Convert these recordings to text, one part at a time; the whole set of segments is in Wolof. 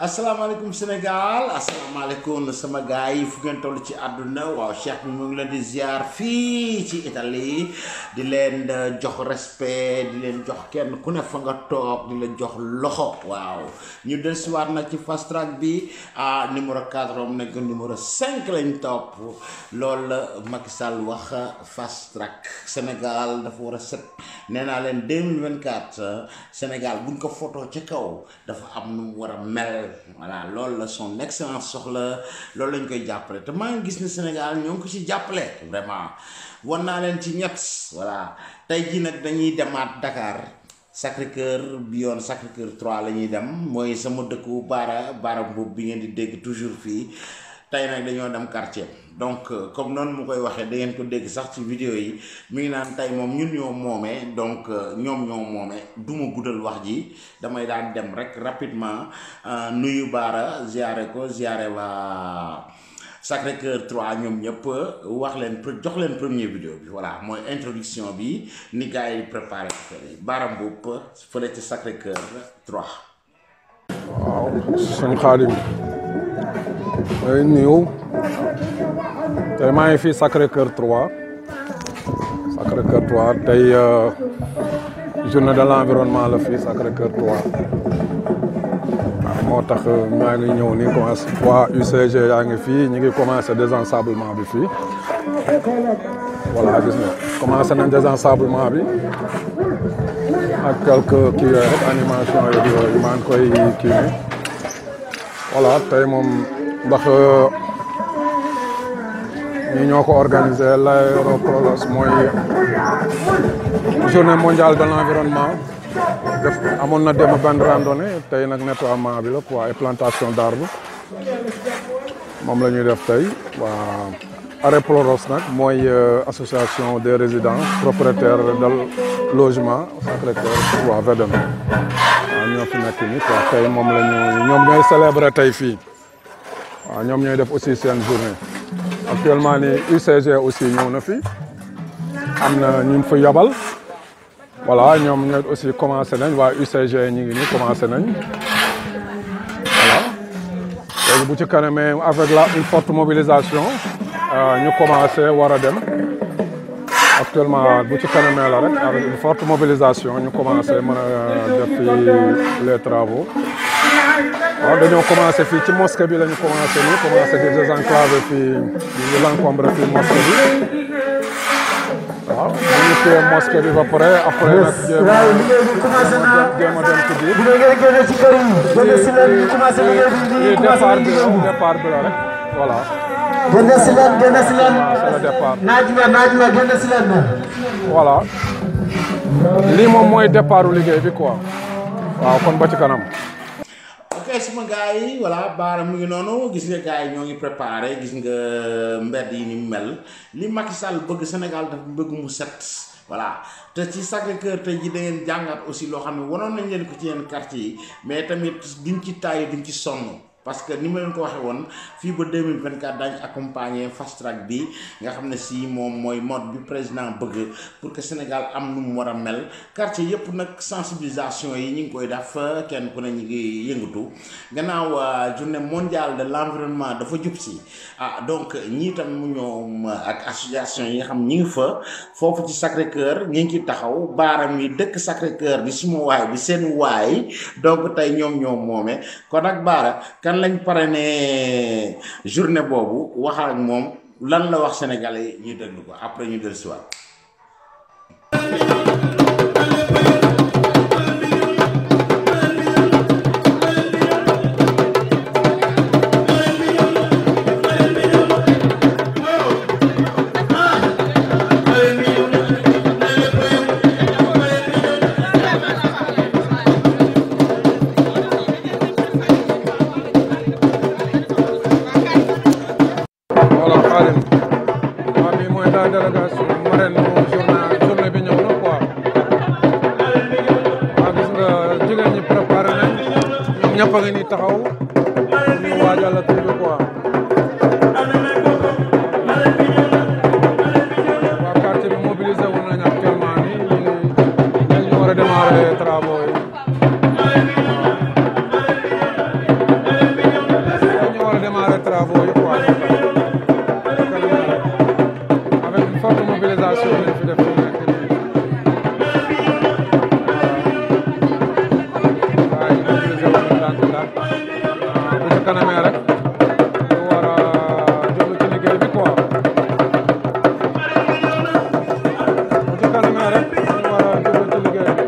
asalaamaaleykum Sénégal asalaamaaleykum sama gars yi fu ngeen toll ci àdduna waaw Cheikh bi mu ngi leen di ziar fii ci Italie di leen jox respect di leen jox kenn ku ne fa nga toog di leen jox loxo waaw ñu dellusiwaat nag ci fast track bi numéro 4 am nekk numéro 5 lañ topp loolu la Macky Sall wax fast track Sénégal dafa war a set nee naa leen 2024 Sénégal buñ ko photo ca kaw dafa am nu mu war a mel. Voilà loolu la son excellence soxla loolu lañ koy jàppale te maa ngi gis ne Sénégal ñoo ngi ko ci jàppale vraiment wan naa leen ci ñett voilà tey jii nag dañuy demaat Dakar Sacré-Cœur bi yoon Sacré-Cœur 3 la ñuy dem mooy sama dëkku baara boobu bi ngeen di dégg toujours fii tey nag dañoo dem quartier donc comme noonu mu koy waxee da ngeen ko dégg sax ci vidéo yi mi ngi naan tey moom ñun ñoo moomee donc ñoom ñoo moomee du ma guddal wax ji damay daan dem rek rapidement nuyu Baara ziare ko ziare waa Sacré-Cœur 3 ñoom ñëpp wax leen jox leen premier vidéo bi voilà mooy introduction bi ni gars yi préparé affaire yi Baara Mboup fële ci Sacré-Cœur 3. waaw sëñ Xaadim may nuyu tey maa ngi fii Sacré-Cœur 3 Sacré-Cœur 3 tey journée de l'environnement la fii Sacré-Cœur 3 waaw moo tax maa ngi ñëw ni commencé waa UCG yaa ngi fii ñu ngi commencé désensablement bi fii voilà gis nga commencé nañ désensablement bi ak quelques kii yooyu rek animation yooyu maa ngi koy kii ni voilà tey moom ndax ñi ñoo ko organisé l'Aéroprolos mooy journée mondiale de l'environnement def amoon na dem benn randonnée tey nag nettoiement bi la quoi et plantation d'arbres moom la ñuy def tey waa Aéroprolos nag mooy association des résidents propriétaires de logement Sacré-Cœur 3 VDN waaw ñoo fi nekk ni quoi tey moom la ñu ñoom ñooy célébrer tey fii waaw ñoom ñooy def aussi seen journée actuellement ni UCG aussi ñëw na fi am na ñu fa yabal voilà ñoom ñooy aussi commencé nañ waa UCG ñu ngi nii commencé nañ voilà léegi bu ci kanamee avec une forte mobilisation ñu commencé war a dem actuellement bu ci kanamee la rek avec une forte mobilisation ñu commencé mën a def fi les travaux waaw dañoo commencé fii ci mosquée bi la ñu commencé nii commencé di désenclaver fii di désencombré fii mosquée bi waaw bu ñu téye mosquée bi ba pare après nag jéem a dem ci biir départ bi la rek voilà. génn si leen c'est le départ. naaj la génn si leen. voilà lii moom mooy départu liggéey bi quoi waaw kon ba ci kanam. ok suma gars yi voilà Baara mu ngi noonu gis nga gars yi ñoo ngi préparé gis nga mbedd yi ni mu mel li Macky Sall bëgg Sénégal dafa bëgg mu set voilà te ci Sacré-Cœur tey ji da ngeen jàngat aussi loo xam ne wanoon nañ leen ko ci yenn quartier yi mais tamit duñ ci taay duñ ci sonn parce que ni ma leen ko waxee woon fii ba 2024 daañu accompagner fast track bi nga xam ne si moom mooy mode bi président bëgg pour que Sénégal am nu mu war a mel quartier yëpp nag sensibilisation yi ñu ngi koy def kenn ku ne ñu ngi yëngatu gannaaw journée mondiale de l'environnement dafa jub si donc ñii tam mu ñoom ak association yi nga xam ñi ngi fa foofu ci Sacré-Cœur ñi ngi ci taxaw baaram yi dëkk Sacré-Cœur di suma waay di seen waay donc tey ñoom moome kon nag Baara kan lañ parrainé journée boobu waxal ak moom lan la wax sénégalais ñu déglu ko après ñu dellu si waat. délégation marraine journée bi ñëw na quoi waaw gis nga jigéen ñi préparé nañ ñoom ñëpp a ngi nii taxaw ñu waajal la tur bi quoi waa quartier bi mobilisé wu nañ actuellement nii ñu war a démarrer travaux yi démarrer travaux yi quoi avec une forte mobilisation lañ fi def fu nekk nii waaye mobilisé wu ñu ndànk ndànk bu ci kanamee rek ñu war a jublu ci liggéey bi quoi bu ci kanamee rek ñu war a jublu ci liggéey bi.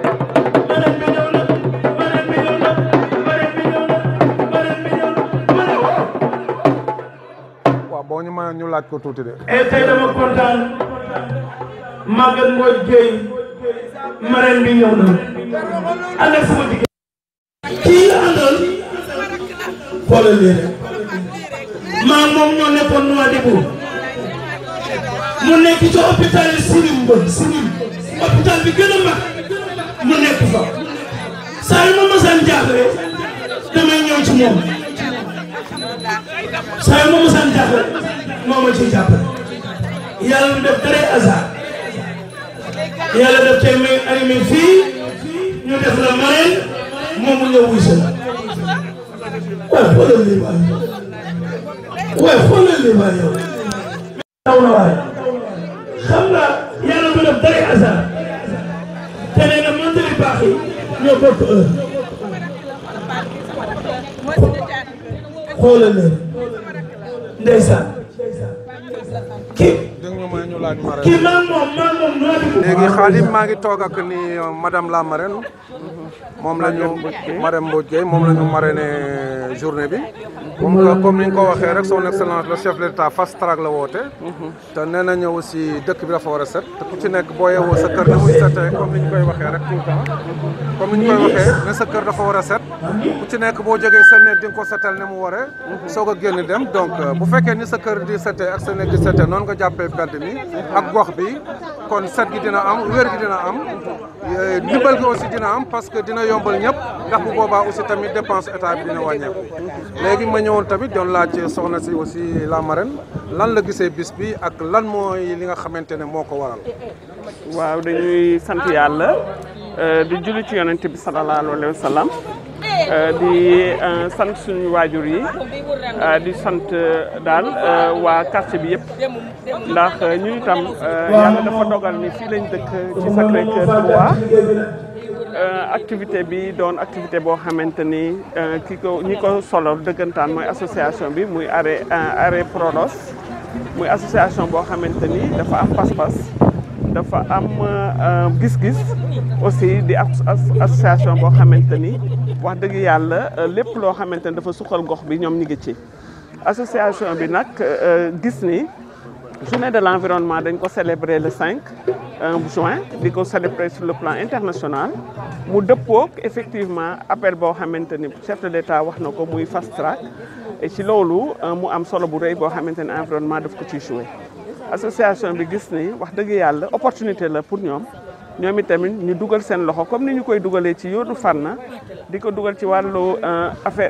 boo ñu ma ñu laaj ko tuuti de. tey dama kontaan Maguette Mbodj Gueye marraine bi ñëw na ànd ak sama jigéen. kii la àndal xoolal lii rek maa moom ñoo nekkoon Nouadhibou mu nekk ci hôpital Sirim hôpital bi gën a mag mu nekk fa saa yu ma mosaan jaaxle damay ñëw ci moom. saa yu ma mosaan jàppale moo ma ciy jàppale yàlla du def dara hasard yàlla def tey may animé fii ñu def la marraine moom mu ñëw wuy si la waaye xoolal lii waay waaye xoolal lii waay yow taw na waay xam nga yàlla du def dara hasard te nee na montre yu baax yi ñoo bokk heure xoolal leen ndeysaan kii maa moom léegi Khadim maa ngi toog ak ni madame la marraine moom la ñu Marème Mbodj Gueye moom la ñu marraine journée bi comme ni nga ko waxee rek son excellence le chef de l'État fast track la woote te nee na ñëw aussi dëkk bi dafa war a set te ku ci nekk boo yeewoo sa kër ne muy setee comme ni ñu koy waxee rek tout le temps comme ni ñu koy waxee ne sa kër dafa war a set ku ci nekk boo jógee sa néeg di nga ko setal ne mu waree soog a génn dem donc bu fekkee ni sa kër di setee ak sa néeg di setee noonu nga jàppee mbedd mi ak gox bi kon set gi dina am wér gi dina am ndimbal gi aussi dina am parce que dina yombal ñëpp ndax bu boobaa aussi tamit dépense état bi dina wàññeeku léegi ma ñëwoon tamit doon laaj soxna si aussi la marraine lan la gisee bis bi ak lan mooy li nga xamante ne moo ko waral. waaw dañuy sant yàlla di julli ci yonent bi sallallahu alayhi wa sallam di sant suñu waajur yi di sant daal waa quartier bi yëpp ndax ñun itam yàlla dafa dogal ni fii lañ dëkk ci Sacré-Cœur 3 activité bi doon activité boo xamante ni ñi ko solo dëggantaan mooy association bi muy Arrêt Prodos muy association boo xamante ni dafa am pas-pas dafa am gis-gis aussi di association boo xamante ni wax dëgg yàlla lépp loo xamante ni dafa suqal gox bi ñoom ñu ngi ci association bi nag gis ni journée de l'environnement dañ ko célébrer le 5 juin di ko célébrer sur le plan international mu dëppook effectivement appel boo xamante ni chef de l'État wax na ko muy fast track et ci loolu mu am solo bu rëy boo xamante ni environnement daf ko ciy joué association bi gis ni wax dëgg yàlla opportunité la pour ñoom itamit ñu dugal seen loxo comme ni ñu koy dugalee ci yoonu fànn di ko dugal ci wàllu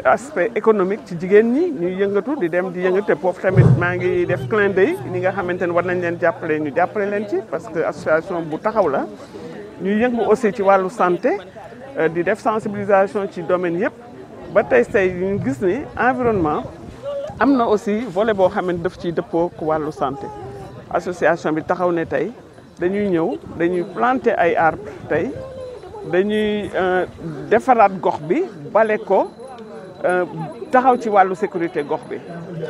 aspect économique ci jigéen ñi ñuy yëngatu di dem di yëngatu te foofu tamit maa ngi def clin d'œil ñi nga xamante ne war nañ leen jàppale ñu jàppale leen ci parce que association bu taxaw la ñuy yëngu aussi ci wàllu santé di def sensibilisation ci domaine yëpp ba tey ñu gis ni environnement am na aussi volet boo xam ne daf ciy dëppoo ak wàllu santé association bi taxaw ne tey dañuy planter ay arbres tey dañuy defaraat gox bi bale ko taxaw ci wàllu sécurité gox bi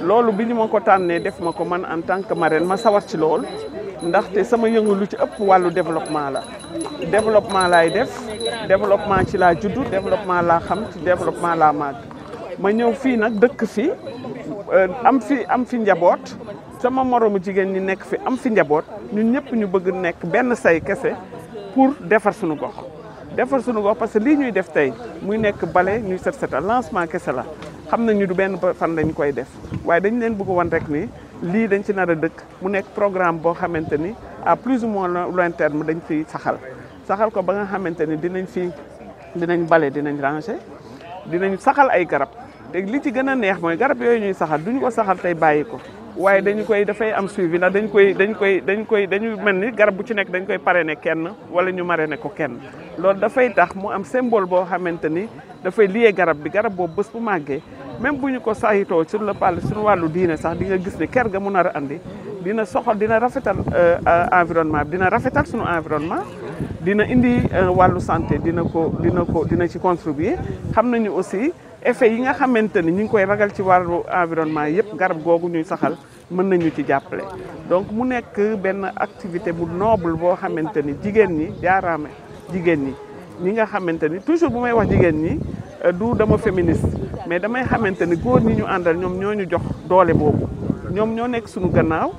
loolu bi ñu ma ko tànnee def ma ko man en tant que marraine ma sawar ci lool ndaxte sama yëngu lu ci ëpp wàllu développement la développement laay def développement ci laa juddu développement laa xam ci développement laa màgg ma ñëw fii nag dëkk fi am fi njaboot sama moromu jigéen ñi nekk fi am fi njaboot ñun ñëpp ñu bëgg nekk benn say kese pour defar suñu gox parce que lii ñuy def tey muy nekk bale ñuy set setal lancement kese la xam nañu du benn fan lañ koy def waaye dañ leen bëgg wan rek ni lii dañ ci nar a dëkk mu nekk programme boo xamante ni à plus ou moins long terme dañ fi saxal ko ba nga xamante ni dinañ bale dinañ ranger dinañ saxal ay garab te li ci gën a neex mooy garab yooyu ñuy saxal duñu ko saxal tey bàyyi ko waaye dañu koy dafay am suivi ndax dañu mel ni garab bu ci nekk dañ koy parrainer kenn wala ñu marrainer ko kenn loolu dafay tax mu am symbole boo xamante ni dafay lié garab bi garab boobu bés bu màggee même bu ñu ko saytoo sur le plan suñu wàllu diine sax di nga gis ne ker ga mu nar a andi dina soxal dina rafetal environnement bi dina rafetal suñu environnement dina indi wàllu santé dina ci contribuer xam nañu aussi effet yi nga xamante ni ñu ngi koy ragal ci wàllu environnement yëpp garab googu ñuy saxal mën nañu ci jàppale donc mu nekk benn activité bu noble boo xamante ni jigéen ñi jaaraame jigéen ñi nga xamante ni toujours bu may wax jigéen ñi du dama féministe mais damay xamante ni góor ñi ñu àndal ñoom ñoo ñu jox doole boobu ñoom ñoo nekk suñu gannaaw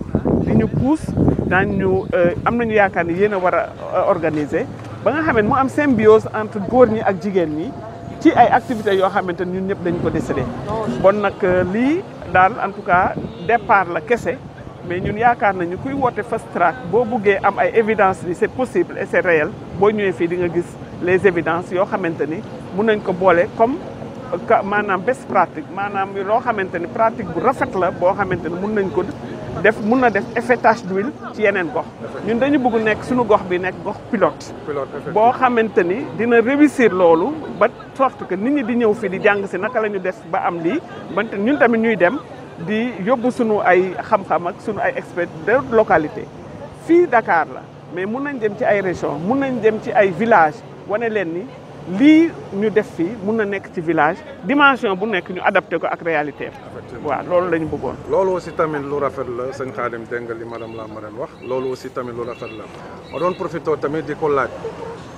di ñu pousse daañu am nañu yaakaar ni yéen a war a organiser ba nga xam ne mu am symbiose entre góor ñi ak jigéen ñi ci ay activités yoo xamante ni ñun ñëpp dañ ko décidé bon nag lii daal en tout cas départ la kese mais ñun yaakaar nañu kuy woote fast track boo buggee am ay évidences ni c'est possible et c'est réel boo ñëwee fii di nga gis les évidences yoo xamante ni mun nañ ko boole comme maanaam best pratique maanaam loo xamante ni pratique bu rafet la boo xamante ni mun nañ ko mun na def effet tache d'huile ci yeneen gox ñun dañu bëgg nekk suñu gox bi nekk gox pilote boo xamante ni dina réussir loolu ba sorte que nit ñi di ñëw fii di jàng si naka la ñu def ba am lii bante ñun tamit ñuy dem di yóbbu suñu ay xam-xam ak suñu ay experts de localité fii Dakar la mais mun nañ dem ci ay région mun nañ dem ci ay village wane leen ni lii ñu def fii mun na nekk ci village dimension bu nekk ñu adapté ko ak réalité waaw loolu la ñu bëggoon. loolu aussi tamit lu rafet la sëñ Khadim dégg nga li madame la marraine wax loolu aussi tamit lu rafet la ma doon profité tamit di ko laaj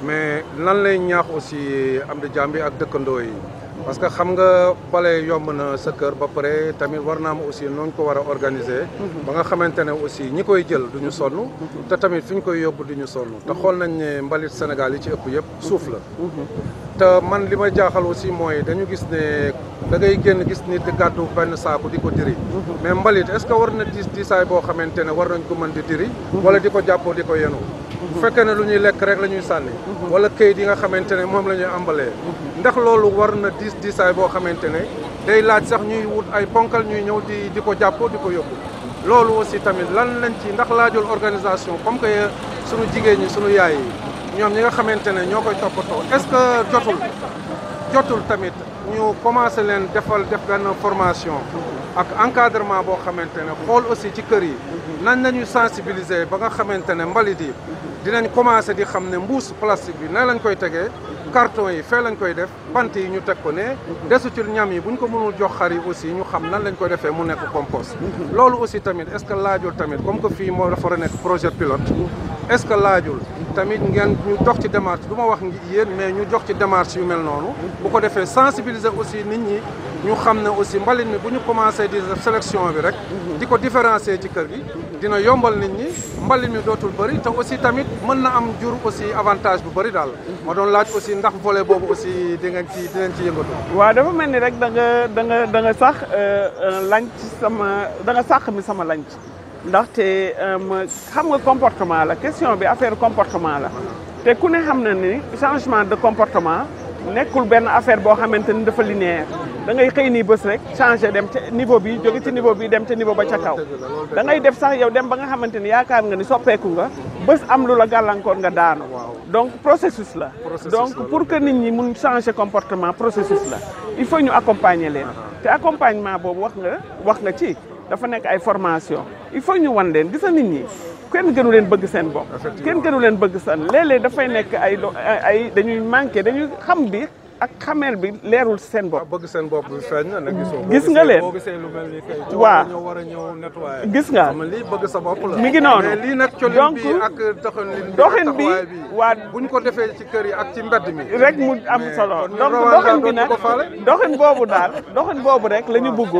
mais lan lay ñaax aussi am di jàmbi ak dëkkandoo yi parce que xam nga bale yomb na sa kër ba pare tamit war naa am aussi nooñ ko war a organiser. ba nga xamante ne aussi ñi koy jël du ñu sonn. te tamit fi ñu koy yóbbu du ñu sonn. te xool nañ ne mbalit Sénégal yi ci ëpp yëpp suuf la. te man li ma jaaxal aussi mooy dañu gis ne da ngay génn gis nit di gàddu benn saako di ko diri. mais mbalit est-ce que war na diisaay boo xamante ne war nañ ko mën di diri. wala di ko jàppoo di ko yenu. bu fekkee ne lu ñuy lekk rek la ñuy sànni. wala këyit yi nga xamante ne moom la ñuy ambalee. ndax loolu war na diisaay boo xamante ne day laaj sax ñuy wut ay ponkal ñuy ñëw di ko jàppoo di ko yóbbu. loolu aussi tamit lan lañ ci ndax laajul organisation comme que sunu jigéen ñi sunu yaay yi ñoom ñi nga xamante ne ñoo koy toppatoo est-ce que jotul tamit ñu commencé leen def benn formation ak encadrement boo xamante ne xool aussi ci kër yi nañ lañuy sensibiliser ba nga xamante ne mbalit yi dinañ commencé di xam ne mbuus plastique bi ne lañ koy tegee carton yi fee lañ koy def bant yi ñu teg ko ne desutul ñam yi buñ ko mënul jox xar yi aussi ñu xam nan lañ koy defee mu nekk compost loolu aussi tamit est-ce que laajul tamit comme que fii moo dafa war a nekk projet pilote est-ce que laajul tamit ngeen ñu dox ci démarche du ma wax yéen mais ñu jox ci démarche yu mel noonu bu ko defee sensibiliser aussi nit ñi ñu xam ne aussi mbalit mi bu ñu commencé di def sélection bi rek di ko différencier ci kër gi dina yombal nit ñi mbalit mi dootul bëri te aussi tamit mën na am jur aussi avantage bu bëri daal ma doon laaj aussi ndax volet boobu aussi dinañ ci yëngatu. waaw dafa mel ni rek da nga sax lanc da nga sàq mi sama lanc ndaxte xam nga comportement la question bi affaire comportement la te ku ne xam na ni changement de comportement nekkul benn affaire boo xamante ni dafa linéaire da ngay xëy nii bés rek changé dem ca niveau bi jóge ci niveau bi dem ca niveau ba ca kaw da ngay def sax yow dem ba nga xamante ni yaakaar nga ni soppeeku nga bés am lu la gàllankoor nga daanu donc processus la donc pour que nit ñi mun changer comportement processus la il faut ñu accompagner leen te accompagnement boobu wax nga ci dafa nekk ay formation il faut ñu wan leen gis nit ñi kenn gënu leen bëgg seen bopp kenn gënu leen bëgg seen léeg-léeg dafay nekk ay dañuy manqué dañuy xam bi ak xameel bi leerul seen bopp. bëgg seen bopp bi feeñ na gisoo. gis nga leen boo gisee lu mel ni kay. waaw ñoo war a ñëw nettoyer. gis nga xam lii bëgg sa bopp la. mi ngi noonu mais lii nag colin bi ak doxin bi waa buñ ko defee ci kër yi ak ci mbedd mi. rek mu am solo donc doxin bi nag doxin boobu rek la ñu bëgg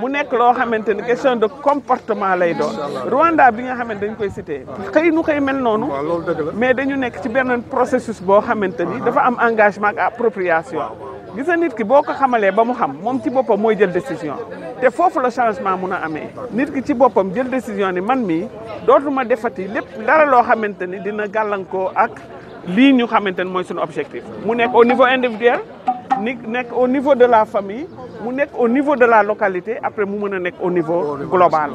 mu nekk loo xamante ni question de comportement lay doon. Rwanda bi nga xamante dañ koy cité xëy nu xëy mel noonu. waaw loolu dëgg la mais dañu nekk ci benn processus boo xamante ni dafa am engagement ak appropriation. gis nga nit ki boo ko xamalee ba mu xam moom ci boppam mooy jël décision te foofu la changement mun a amee nit ki ci boppam jël décision ni man mii dootuma defati lépp dara loo xamante ni dina gàllankoo ak lii ñu xamante ni mooy suñu objectif mu nekk au niveau individuel nekk au niveau de la famille mu nekk au niveau de la localité après mu mën a nekk au niveau global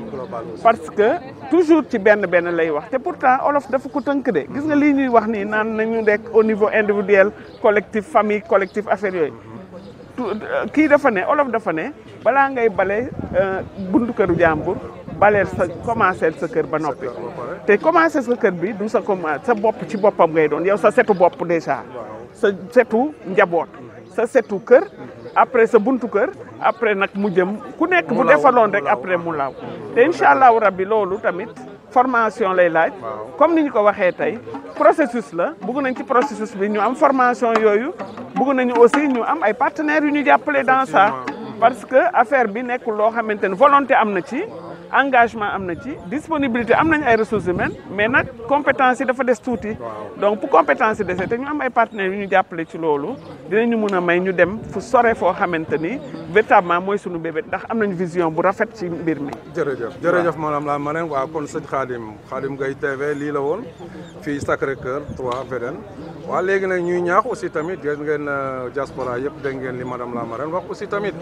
parce que toujours ci benn lay wax te pourtant olof dafa ko tënk de gis nga lii ñuy wax nii naan nañu nekk au niveau individuel collectif famille collectif affaire yooyu kii dafa ne olof dafa ne balaa ngay bale buntu këru jàmbur baleel sa commencer sa kër ba noppi te commencer sa kër bi du sa bopp ci boppam ngay doon yow sa setu bopp déjà sa setu njaboot sa setu kër après sa buntu kër après nag mu jëm ku nekk bu defaloon rek après mu law te incha allahu rabbi loolu tamit formation lay laaj comme ni ñu ko waxee tey processus la bëgg nañ ci processus bi ñu am formation yooyu bëgg nañu aussi ñu am ay partenaires yu ñu jàppale dans ça parce que affaire bi nekkul loo xamante ne volonté am na ci engagement am na ci disponibilité am nañ ay ressources humaines mais nag compétence yi dafa des tuuti donc pour compétence yi dese te ñu am ay partenaires yu ñu jàppale ci loolu dinañu mën a may ñu dem fu sore foo xamante ni véritablement mooy sunu bébét ndax am nañu vision bu rafet ci mbir mi. jërëjëf madame la marraine waaw kon sëñ Khadim Gaye TV lii la woon fii Sacré-Cœur 3 VDN waaw léegi nag ñuy ñaax aussi tamit dégg ngeen diaspora yëpp dégg ngeen li madame la marraine wax aussi tamit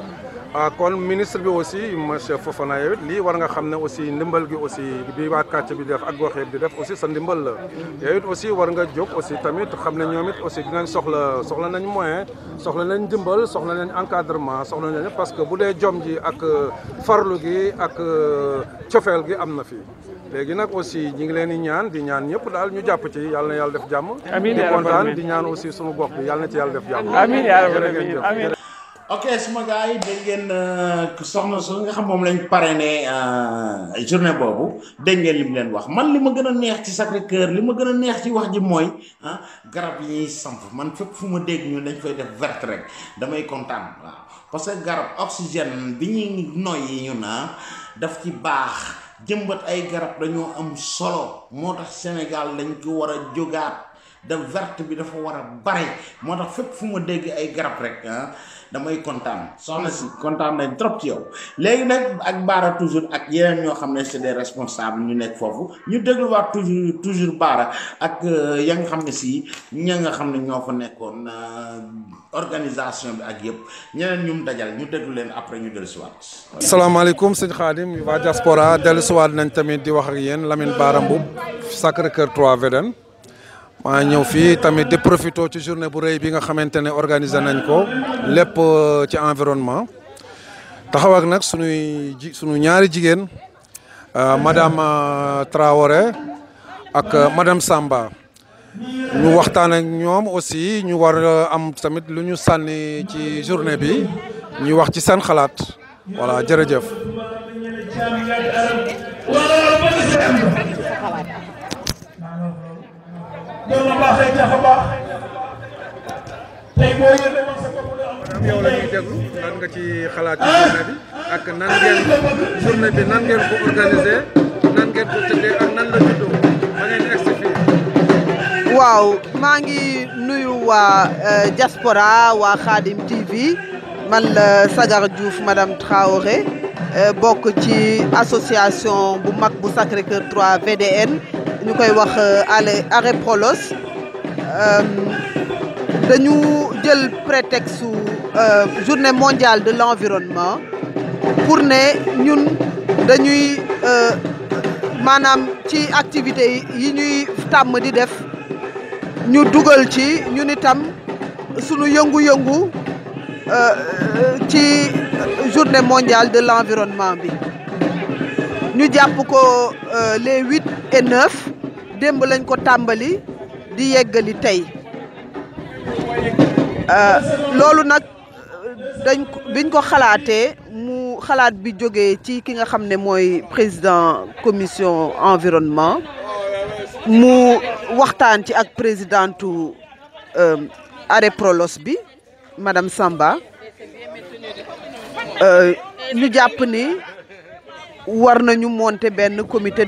kon ministre bi aussi monsieur Fofana yow it lii war nga xam ne aussi ndimbal gi aussi bi waa kàcc bi def ak gox yëpp di def aussi sa ndimbal la yow it aussi war nga jóg aussi tamit xam ne ñoom it aussi dinañ soxla nañ moyen soxla nañ ndimbal soxla nañ encadrement soxla nañ parce que bu dee jom ji ak farlu gi ak cofeel gi am na fi léegi nag aussi ñi ngi leen di ñaan ñëpp daal ñu jàpp ci yàlla na yàlla def jàmm di kontaan di ñaan aussi sunu gox bi yàlla na ci yàlla def jàmm amiin yaa rabbi amiin ok suma gars yi dégg ngeen soxna su nga xam moom lañ parrainé journée boobu dégg ngeen li mu leen wax man li ma gën a neex ci Sacré-Cœur li ma gën a neex ci wax ji mooy garab yi ñuy samp man fépp fu ma dégg ñu dañ fay def verte rek damay kontaan waaw parce que garab oxygène bi ñuy noyyi ñu daf ci baax jëmbat ay garab dañoo am solo moo tax Sénégal dañ ko war a jógaat da verte bi dafa war a bare moo tax fépp fu ma dégg ay garab rek damay kontaan soxna si kontaan nañ trop ci yow léegi nag ak Baara toujours ak yeneen ñoo xam ne c'est des responsables ñu nekk foofu ñu dégluwaat toujours Baara ak ya nga xam ne si ña nga xam ne ñoo fa nekkoon organisation bi ak yëpp ñeneen ñu mu dajal ñu déglu leen après ñu dellusiwaat. salaamaaleykum sëñ Khadim waa diaspora dellusiwaat nañ tamit di wax ak yéen Lamine Bara Mboup Sacré-Cœur 3 VDN. maa ñëw fii tamit di profité ci journée bu rëy bi nga xamante ne organisé nañ ko lépp ci environnement taxaw ak nag sunu ñaari jigéen madame Traoré ak madame Samba ñu waxtaan ak ñoom aussi ñu war am tamit lu ñu sànni ci journée bi ñu wax ci seen xalaat voilà jërëjëf. yow la ñuy déglu lan nga ci xalaat ci journée bi ak nan ngeen ko organisé nan ngeen ko tëddee ak nan la juddoo ba ngeen egsi fii. waaw maa ngi nuyu waa diaspora waa Khadim TV man la Sagar Diouf madame Traoré bokk ci association bu mag bu Sacré-Cœur 3 VDN ñu koy wax Arrêt Prolos dañu jël prétexte journée mondiale de l'environnement pour ne ñun dañuy maanaam ci activité yi ñuy tàmm di def ñu dugal ci ñun itam sunu yëngu-yëngu ci journée mondiale de l'environnement bi ñu jàpp ko les 8 et 9 démb lañ ko tàmbali di yeggali tey loolu nag biñ ko xalaatee mu xalaat bi jógee ci ki nga xam ne mooy président commission environnement mu waxtaan ci ak présidentu Arrêt Prolos bi madame Samba ñu jàpp ni war nañu monter benn comité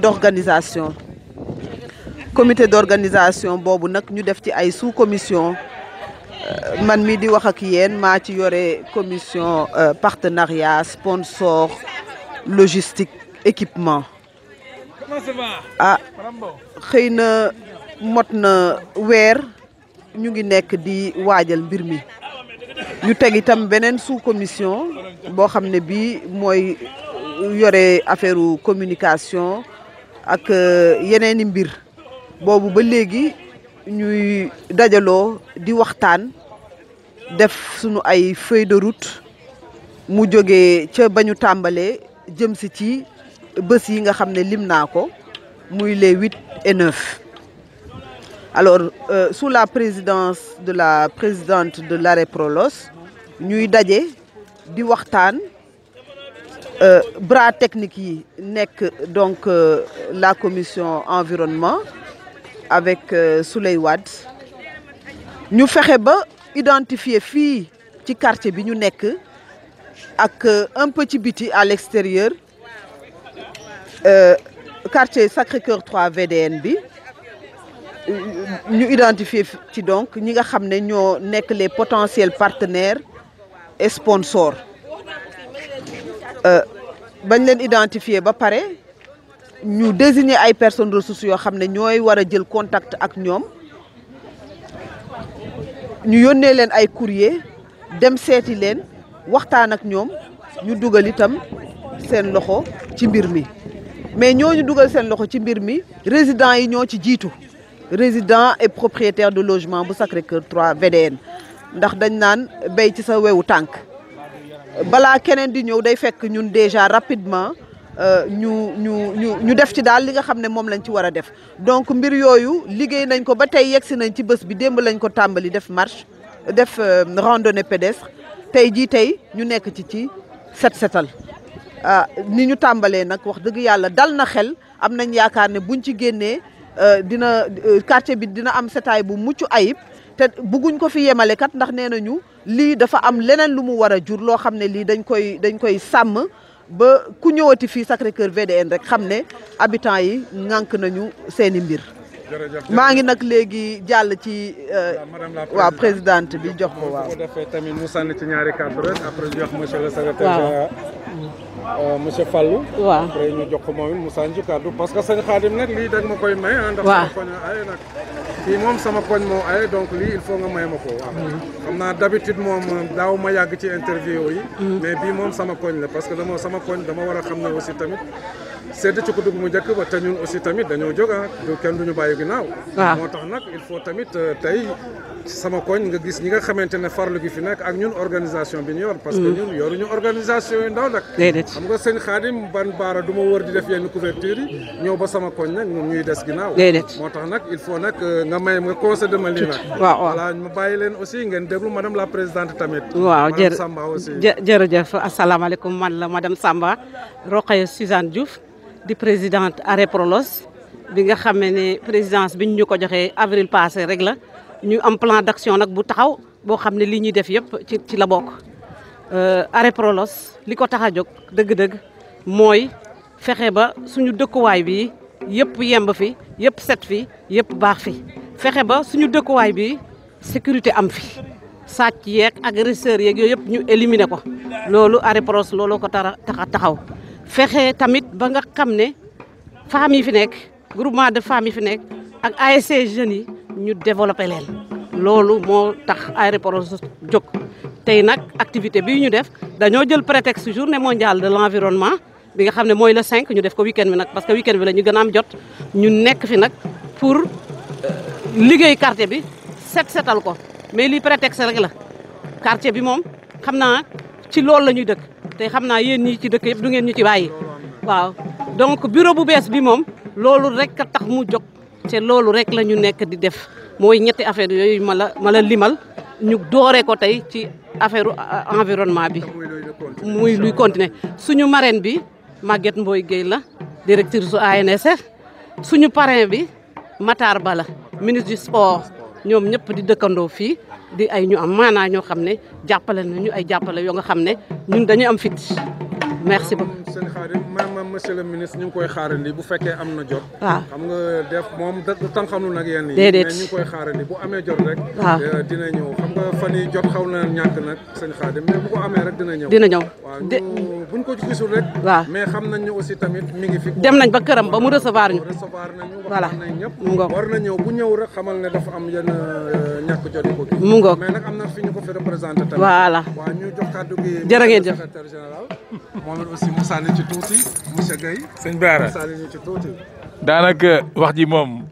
d'organisation boobu nag ñu def ci ay sous-commission man mi di wax ak yéen maa ci yore commission partenariat sponsor logistique équipement xëy na mot na weer ñu ngi nekk di waajal mbir mi ñu teg itam beneen sous-commission boo xam ne bii mooy yore affaire communication ak yeneen i mbir boobu ba léegi ñuy dajaloo di waxtaan def sunu ay feuille de route mu jógee ca ba ñu tàmbalee jëm si ci bés yi nga xam ne lim naa ko muy les 8 et 9. Alors sous la présidence de la présidente de l'AREPROLOS ñuy daje di waxtaan bras technique yi nekk donc la commission environnement avec Souley Wade ñu fexe ba identifier fii ci quartier bi ñu nekk ak un peu ci biti à l'extérieur quartier Sacré-Cœur 3 VDN bi ñu identifier ci donc ñi nga xam ne ñoo nekk les potentiels partenaires et sponsors bañ leen identifier ba pare ñu désigner ay personnes ressources yoo xam ne ñooy war a jël contact ak ñoom ñu yónnee leen ay courrier dem seeti leen waxtaan ak ñoom ñu dugal itam seen loxo ci mbir mi mais ñooñu dugal seen loxo ci mbir mi résidents yi ñoo ci jiitu résidents et propriétaires de logement bu Sacré-Cœur 3 VDN ndax dañ naan béy ci sa wewu tànk balaa keneen di ñëw day fekk ñun déjà rapidement ñu def ci daal li nga xam ne moom lañ ci war a def donc mbir yooyu liggéey nañ ko ba tey yegsi nañ ci bés bi démb lañ ko tàmbali def marche def randonnée pédestre tey jii tey ñu nekk ci set setal ni ñu tàmbalee nag wax dëgg yàlla dal na xel am nañ yaakaar ne buñ ci génnee dina quartier bi dina am setaay bu mucc ayib te bugguñ ko fi yemale kat ndax nee nañu lii dafa am leneen lu mu war a jur loo xam ne lii dañ koy sàmm ba ku ñëwati fii Sacré-Cœur VDN rek xam ne habitants yi ŋànk nañu seeni mbir. maa ngi nag léegi jàll ci waaw présidente bi jox ko waaw. bu ko defee tamit mu sànni ci ñaari kàddu rek après jox monsieur le secrétaire. monsieur Fallou. waaw après ñu jox ko moom it mu sànni ci kàddu parce que sëñ Khadim nag lii dag ma koy may. ndax sama koñ ay nag. fii moom sama koñ moo ay donc lii il faut nga may ma ko waaw. xam naa d'habitude moom daaw ma yàgg ci interview yi. mais bii moom sama koñ la parce que sama koñ dama war a xam ne aussi tamit. sedd ci ko dugg mu njëkk ba te ñun aussi tamit dañoo jóg kenn duñu bàyyi ginnaaw. waaw moo tax nag il faut tamit tey sama koñ nga gis ñi nga xamante ne farlu gi fi nekk ak ñun organisation bi ñu yor. parce que ñun yoruñu organisation yu ndaw nag. déedéet xam nga sëñ Khadim ban baara du ma wër di def yenn couverture yi ñëw ba sama koñ nag ñun ñuy des ginnaaw. déedéet moo tax nag il faut nag nga may nga concédé ma lii nag. waaw voilà ma bàyyi leen aussi ngeen déglu madame la présidente tamit. waaw madame Samba aussi. jërëjëf asalaamaaleykum man la madame Samba Rokhaya Suzanne Diouf. di présidente AREPROLOS bi nga xam ne présidence bi ñu ko joxee avril passé rek la ñu am plan d'action nag bu taxaw boo xam ne li ñuy def yëpp ci la bokk AREPROLOS li ko tax a jóg dëgg-dëgg mooy fexe ba suñu dëkkuwaay bi yëpp yemb fi yëpp set fi yëpp baax fi fexe ba suñu dëkkuwaay bi sécurité am fi sàcc yeeg agresseurs yeeg yooyu yëpp ñu éliminer ko loolu AREPROLOS loolu ko tax a taxaw fexe tamit ba nga xam ne femmes yi fi nekk groupement de femmes yi fi nekk ak ASC jeunes yi ñu développé leen loolu moo tax AREPROLOS jóg tey nag activité bi ñu def dañoo jël prétexte journée mondiale de l'environnement bi nga xam ne mooy le 5 ñu def ko week-end bi nag parce que week-end bi la ñu gën a am jot ñu nekk fi nag pour liggéey quartier bi setal ko mais lii prétexte rek la quartier bi moom xam naa ci loolu la ñuy dëkk te xam naa yéen ñi ci dëkk yëpp du ngeen ñu ci bàyyi waaw donc bureau bu bees bi moom loolu rek a tax mu jóg te loolu rek la ñu nekk di def mooy ñetti affaire yooyu ma la limal ñu dooree ko tey ci affaire environnement bi muy luy continuer suñu marraine bi Maguette Mboye Gueye la directrice su ANSR suñu parrain bi Matar Ba la ministre du sport ñoom ñëpp di dëkkandoo fii di ay ñu am maanaa ñoo xam ne jàppale nañu ay jàppale yoo nga xam ne ñun dañuy am fit merci beaucoup. sëñ Khadim même monsieur le ministre ñu ngi koy xaarandi bu fekkee am na jot. waaw xam nga def moom du tànqamlu nag yenn yi. déedéet mais ñu ngi koy xaarandi bu amee jot rek. waaw dina ñëw xam nga fan yi jot xaw na ñàkk nag sëñ Khadim mais bu ko amee rek dina ñëw. dina ñëw waaw buñ ko gisul rek. waaw mais xam nañ ne aussi tamit mi ngi fi. dem nañ ba këram ba mu recevoir ñu. recevoir nañu. voilà wax nañ ñëpp. mu ngoog war na ñëw bu ñëw rek xamal ne dafa am yenn ñàkk jot ko kii. mu ngoog mais nag am na fi ñu ko fi représenté tamit. voilà. waaw ñu jox kàddu gi. jërë ngeen jëf secrétaire général. moom it aussi Moussa ni ci tuuti monsieur Guèye. sëñ Bara Moussa ni ci tuuti. daanaka wax ji moom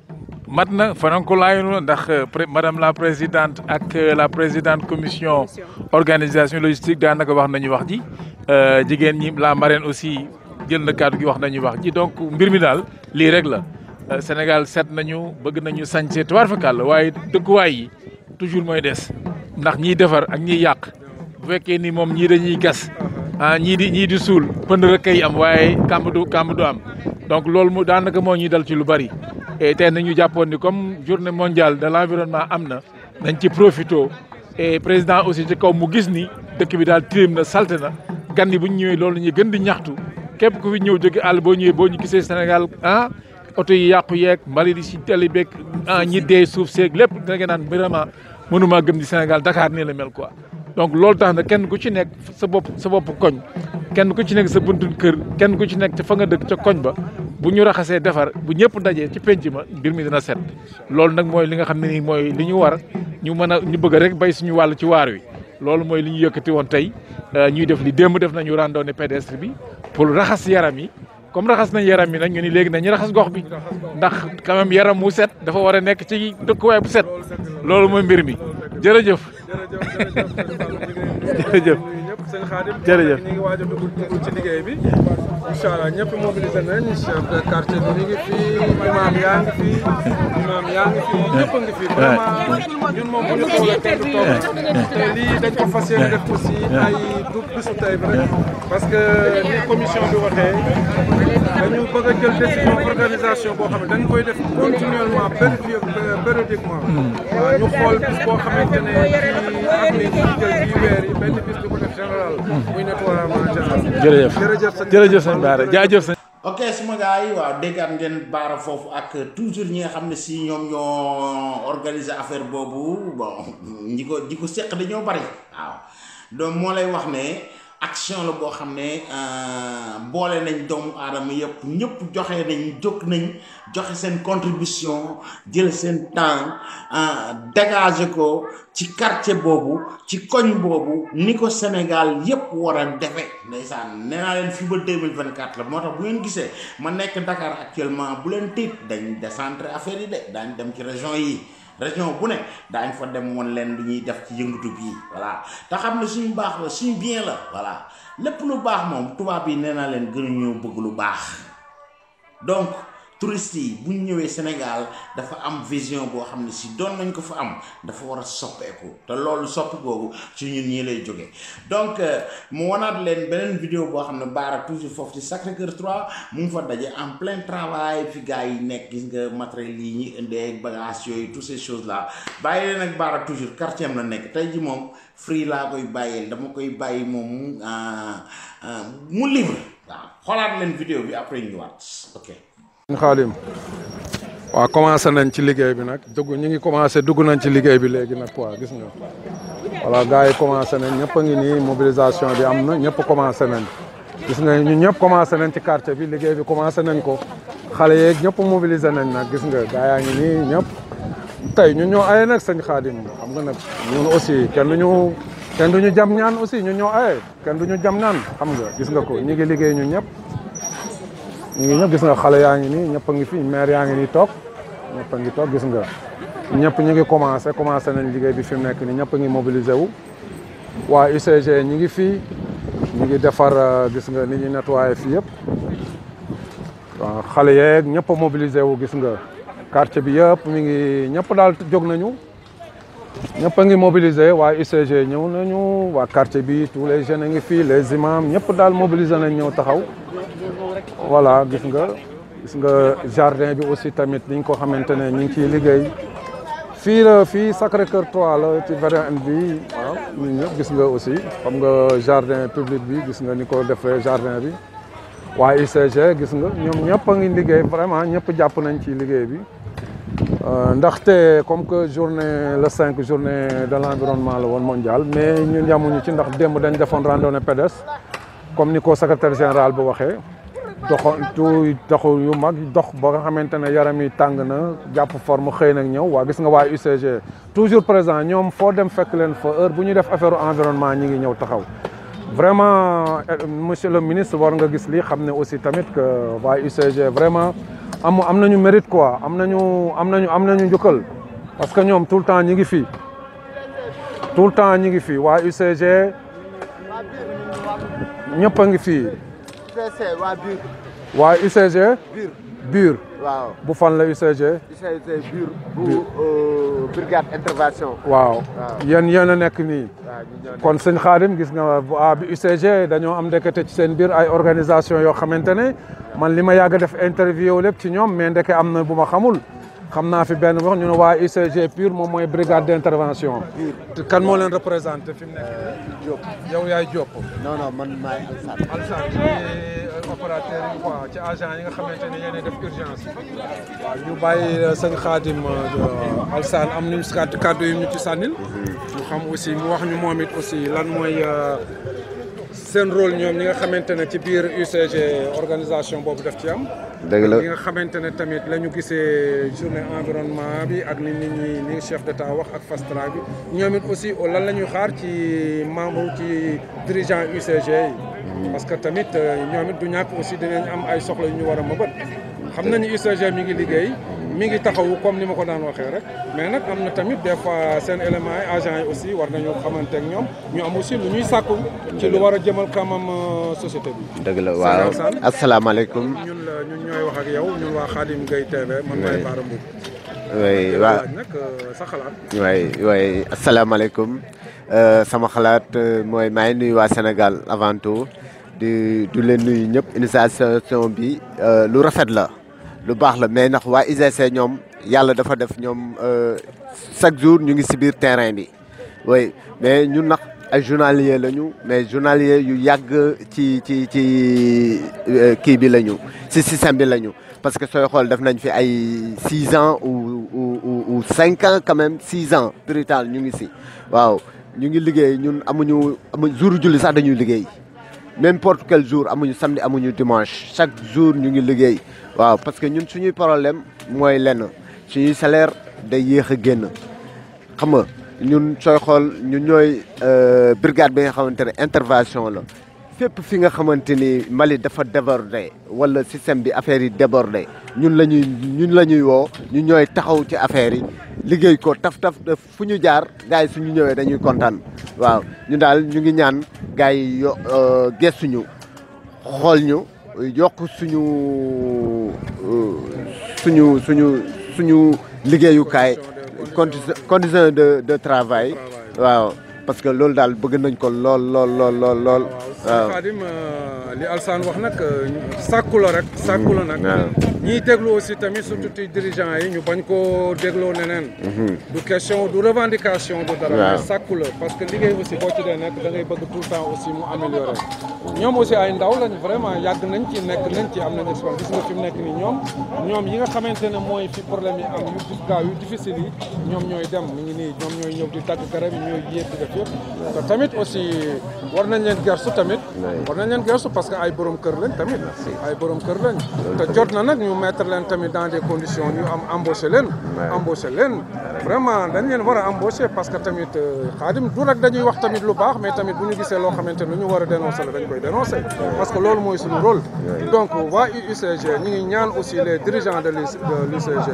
mat na farankulaayu ndax madame la présidente ak la présidente commission organisation logistique daanaka wax nañu wax ji jigéen ñi la marraine aussi jël na kàddu gi wax nañu wax ji donc mbir mi daal lii rek la Sénégal seet nañu bëgg nañu sañse tubaar fakàll waaye dëkkuwaay yi toujours mooy des ndax ñiy defar ak ñiy yàq bu fekkee ni moom ñii dañuy gas ñii di suul pënd rek kay am waaye kàmb du am donc loolu mu daanaka moo ñuy dal ci lu bari et tey nañu jàppoon ni comme journée mondiale de l'environnement am na nañ ci profito et président aussi ci kaw mu gis ni dëkk bi daal tilim na salte na gan yi bu ñu ñëwee loolu ñuy gën di ñaxtu képp ku fi ñëw jóge àll boo ñëwee boo ñu gisee Sénégal oto yi yàqu yeeg mbalit yi si tali beeg ñi dee suuf seeg lépp da nga naan vraiment mënumaa gëm di Sénégal Dakar nii la mel quoi. donc loolu tax na kenn ku ci nekk sa bopp koñ kenn ku ci nekk sa buntu kër kenn ku ci nekk ca fa nga dëkk ca koñ ba bu ñu raxasee defar bu ñëpp dajee ci penc ma mbir mi dina set loolu nag mooy li nga xam ne nii mooy li ñu war ñu mën a ñu bëgg rek bay suñu wàll ci waar wi loolu mooy li ñu yëkkati woon tey ñuy def li démb def nañu randonnée pédestre bi pour raxas yaram yi comme raxas nañ yaram yi nag ñu ni léegi nañu raxas gox bi ndax quand même yaram mu set dafa war a nekk ci dëkkuwaay bu set loolu mooy mbir mi jërëjëf jërëjëf sëñ Khadim jërëjëf ñu ngi waaj a dugg ci liggéey bi incha allah ñëpp mobilisé nañ chef de quartier bi mi ngi fii imam yaa ngi fii ñëpp a ngi fii vraiment ñun moom bu ñu toogee kenn du toog te lii dañ ko fas yéene def aussi ay du bisu tey bi rek parce que ni commission bi waxee dañu bëgg a jël décision organisation boo xam ne dañ koy def continuellement périodiquement waaw ñu xool bis boo xamante ne ci at mi ñu jël ci weer yi benn bis di ko def général muy nettoiement général jërëjëf sëñ Bara jaajëf sëñ ok suma gars yi waaw déggaat ngeen Bara foofu ak toujours ñi nga xam ne si ñoom ñoo organiser affaire boobu bon ñi ko seq dañoo bari waaw donc moo lay wax ne action la boo xam ne boole nañ doomu aadama yëpp ñëpp jóg nañ joxe seen contribution jël seen temps dégager ko ci quartier boobu ci koñ boobu ni ko Sénégal yëpp war a defe ndeysaan nee naa leen fii ba 2024 la moo tax bu ngeen gisee ma nekk Dakar actuellement bu leen tiit dañ décentré affaire yi de daañ dem ci région yi région bu ne daañ fa dem woon leen lu ñuy def ci yëngatu bii voilà te xam ne suñu baax la suñu bien la voilà lépp lu baax moom tubaab yi nee naa leen gën a ñëw bëgg lu baax donc touristes yi bu ñu ñëwee Sénégal dafa am vision boo xam ne si doon nañ ko fa am dafa war a soppeeku te loolu soppi googu ci ñun ñii lay jógee donc mu wanaat leen beneen vidéo boo xam ne Bara toujours foofu ci Sacré-Cœur 3 mu ngi fa daje en plein travail fi gars yi nekk gis nga matériel yi ñuy indee bagage yooyu toutes ces choses là bàyyi leen ak Bara toujours quartier am la nekk tey ji moom free laa koy bàyyeel dama koy bàyyi moom mu libre waaw xoolaat leen vidéo bi après ñu waat ok. Khadim waaw commencé nañ ci liggéey bi nag ñu ngi commencé dugg nañ ci liggéey bi léegi nag quoi gis nga voilà gars yi commencé nañ ñëpp a ngi nii mobilisation bi am na ñëpp commencé nañ gis nga ñu ñëpp commencé nañ ci quartier bi liggéey bi commencé nañ ko xale yeeg ñëpp mobilisé nañ nag gis nga gars yaa ngi nii ñëpp tey ñun ñoo aye nag sëñ Khadim xam nga nag ñun aussi kenn duñu jam ñaan aussi ñun ñoo aye kenn duñu jam ñaan xam nga gis nga ko ñu ngi liggéey ñun ñëpp ñu ngi ñëpp gis nga xale yaa ngi nii ñëpp a ngi fi maire yaa ngi nii toog ñëpp a ngi toog gis nga ñëpp ñu ngi commencé nañ liggéey bi fi mu nekk nii ñëpp a ngi mobilisé wu waa UCG ñi ngi fii ñu ngi defar gis nga ni ñu nettoyé fii yëpp waaw xale yeeg ñëpp a mobilisé wu gis nga quartier bi yëpp mi ngi ñëpp daal jóg nañu ñëpp a ngi mobilisé waa UCG ñëw nañu waa quartier bi tous les jeunes a ngi fii les imams ñëpp daal mobilisé nañ ñëw taxaw voilà gis nga jardin bi aussi tamit niñ ko xamante ne ñu ngi ciy liggéey fii Sacré-Cœur 3 la ci VDN bi waaw ñun ñëpp gis nga aussi xam nga jardin public bi gis nga ni ko defee jardin bi waa UCG gis nga ñoom ñëpp a ngi liggéey vraiment ñëpp jàpp nañ ci liggéey bi ndaxte comme que journée le 5 journée de l'environnement la woon mondial mais ñun yamuñu ci ndax démb dañ defoon randonnée pédestre comme ni ko secrétaire général bu waxee doxu yu mag dox ba nga xamante ne yaram yi tàng na jàpp forme xëy nag ñëw waa gis nga waa UCG toujours présent ñoom foo dem fekk leen fa heure bu ñuy def affaire environnement ñi ngi ñëw taxaw vraiment monsieur le ministre war nga gis lii xam ne aussi tamit que waa UCG vraiment am nañu mérite quoi am nañu njukkal parce que ñoom tout le temps ñi ngi fii waa UCG ñëpp a ngi fii waa UCG Bur waaw bu fan la UCG Bur bu brigade intervention waaw yéen a nekk nii kon sëñ Khadim gis nga waa bi UCG dañoo am ndekete ci seen biir ay organisation yoo xamante ne man li ma yàgg def interview lépp ci ñoom mais ndeke am na bu ma xamul xam naa fi benn wax ñu ne waa UCG Pur moom mooy brigade d'intervention kan moo leen représenté fi mu nekk Diop yow yaay Diop non man maay Alsane ci opérateur yi quoi ci agent yi nga xamante ne yéen def urgence waaw ñu bàyyi sëñ Khadim Alsane am nañu kàddu yi ñu ci sànnil ñu xam aussi mu wax ñu moom it aussi lan mooy seen rôle ñoom ñi nga xamante ne ci biir UCG organisation boobu def ci am dëgg la ñi nga xamante ne tamit la ñu gisee journée environnement bi ak ni nit ñi ni chef d'état wax ak fast track bi ñoom it aussi lan la ñuy xaar ci membre ci dirigeant UCG yi parce que tamit ñoom it du ñàkk aussi dinañ am ay soxla yu ñu war a mëbët xam nañu UCG mi ngi liggéey mi ngi taxawu comme ni ma ko daan waxee rek mais nag am na tamit des fois seen éléments yi agents yi aussi war nañu xamante ak ñoom ñu am aussi lu ñuy sàkku ci lu war a jëmal kanam société bi. dëgg la waaw asalaamaaleykum. ñun ñooy wax ak yow ñun waa Khadim Gueye TV. man maay Bara Mboup. oui waaw nag sa xalaat. oui asalaamaaleykum sama xalaat mooy maa ngi nuyu waa Sénégal avant tout di leen nuyu ñëpp initiation bi lu rafet la. lu baax la mais ndax waa UCG ñoom yàlla dafa def ñoom chaque jour ñu ngi si biir terrain bi oui mais ñun nag ay journalier lañu mais journalier yu yàgg ci kii bi lañu si système bi lañu parce que sooy xool def nañ fi ay 6 ans ou 5 ans quand même 6 ans brutal ñu ngi si waaw ñu ngi liggéey ñun amuñu jour julli sax dañuy liggéey n'importe quel jour amuñu samedi amuñu dimanche chaque jour ñu ngi liggéey waaw parce que ñun suñuy problème mooy lenn suñuy salaire day yéex a génn xam nga ñun sooy xool ñun ñooy brigade bi nga xamante ne intervention la fépp fi nga xamante ni Mali dafa débordé wala système bi affaire yi débordé ñun la ñuy woo ñun ñooy taxaw ci affaire yi liggéey ko taf fu ñu jaar gars yi suñu ñëwee dañuy kontaan waaw ñu daal ñu ngi ñaan gars yi gestuñu xool ñu yokk suñu liggéeyukaay condition de travail waaw parce que loolu daal bëgg nañ ko lool. waaw Khadim li Alsane wax nag sàkku la rek. sàkku la nag. ñiy déglu aussi tamit surtout ci dirigeant yi ñu bañ koo dégloo neneen. du question du revendication du dara. mais sàkku la parce que liggéey aussi boo ci dee nekk da ngay bëgg tout le temps aussi mu améliorer. ñoom aussi ay ndaw lañ vraiment yàgg nañ ci nekk nañ ci am nañ expérience gis nga fi mu nekk nii ñoom yi nga xamante ne mooy fi problème yi am yu difficile yi ñoom ñooy dem mi ngi nii ñoom ñooy ñëw di tàgg garab yi ñooy yéeg di def yëpp te tamit aussi war nañ leen gersu tamit parce que ay borom kër lañ tamit ay borom kër lañ te jot na nag ñu mettre leen tamit dans des conditions ñu am embauché leen vraiment dañ leen war a embauché parce que tamit Khadim du rek dañuy wax tamit lu baax mais tamit bu ñu gisee loo xamante ne lu ñu war a dénoncer la dañ koy dénoncer parce que loolu mooy suñu rôle donc waa UCG ñu ngi ñaan aussi les dirigeants de l'UCG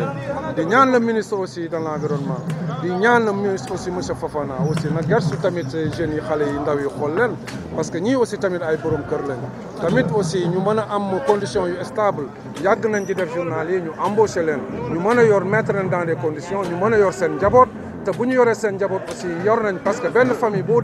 di ñaan le ministre aussi de l'environnement di ñaan le ministre aussi monsieur Fofana aussi na gersu tamit jeunes yi xale yi ndaw yi xool leen parce que ñii aussi tamit ay borom kër lañ tamit aussi ñu mën a am conditions yu stable yàgg nañ ci def journal yi ñu embauché leen ñu mën a yor mettre leen dans des conditions ñu mën a yor seen njaboot te bu ñu yoree seen njaboot aussi yor nañ parce que benn famille boo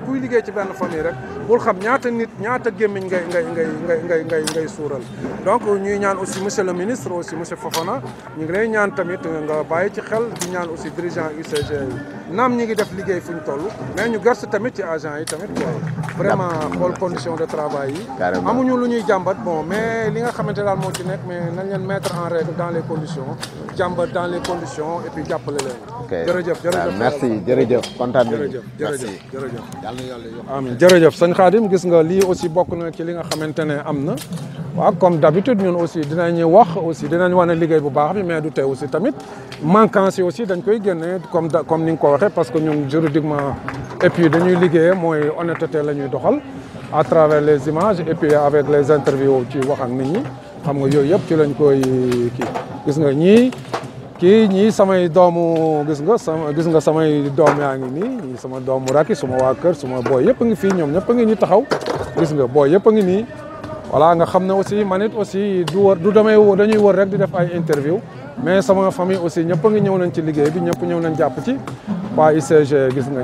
kuy liggéey ci benn famille rek bul xam ñaata nit ñaata gémmiñ ngay suural donc ñuy ñaan aussi monsieur le ministre aussi monsieur Fofana ñu ngi lay ñaan tamit nga bàyyi ci xel di ñaan aussi dirigeant UCG yi naam ñi ngi def liggéey fu ñu toll mais ñu gëstu tamit ci agent yi tamit quoi vraiment xool condition de travail yi amuñu lu ñuy jàmbat bon mais li nga xamante daal moo ci nekk mais nañ leen mettre en règle dans les conditions jàmbat dans les conditions et puis jàppale leen jërëjëf merci jërëjëf kontaan nañu jërëjëf yàlla na yàlla yokk amiin jërëjëf sëñ Khadim gis nga lii aussi bokk na ci li nga xamante ne am na waaw comme d'habitude ñun aussi dinañu wax aussi dinañ wane liggéey bu baax bi mais du tee aussi tamit manquance yi aussi dañ koy génne comme ni nga ko waxee parce que ñun juridiquement et puis dañuy liggéeyee mooy honnêteté la ñuy doxal à travers les images et puis avec les interviews ci wax ak nit ñi xam nga yooyu yëpp ci lañ koy kii gis nga ñii samay doomu gis nga samay doom yaa ngi nii ñii sama doomu rakki suma waa kër suma booy yëpp a ngi fii ñoom ñëpp a ngi nii taxaw gis nga booy yëpp a ngi nii voilà nga xam ne aussi man it aussi dañuy wër rek di def ay interview mais sama famille aussi ñëpp a ngi ñëw nañ ci liggéey bi ñëpp ñëw nañ jàpp ci waa ICG gis nga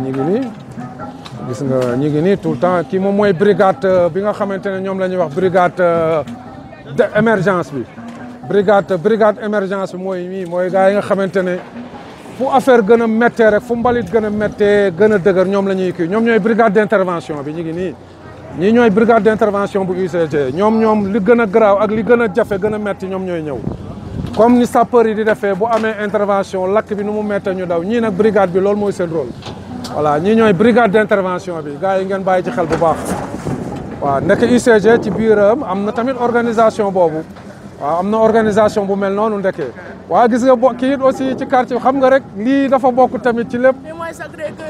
ñi ngi nii tout le temps kii moom mooy brigade bi nga xamante ne ñoom la ñuy wax brigade de émergence bi brigade émergence bi mooy gars yi nga xamante ne fu affaire gën a méttee rek fu mbalit gën a méttee gën a dëgër ñoom la ñuy kii ñoom ñooy brigade d'intervention bi ñu ngi nii ñii ñooy brigade d'intervention bu UCG ñoom li gën a garaaw ak li gën a jafe gën a metti ñoom ñooy ñëw comme ni sapeur yi di defee bu amee intervention lakk bi nu mu méttee ñu daw ñii nag brigade bi loolu mooy seen rôle voilà ñii ñooy brigade d'intervention bi gars yi ngeen bàyyi ci xel bu baax waaw nekk UCG ci biiram am na tamit organisation boobu waaw am na organisation bu mel noonu ndeke waaw gis nga kii it aussi ci quartier xam nga rek lii dafa bokk tamit ci lépp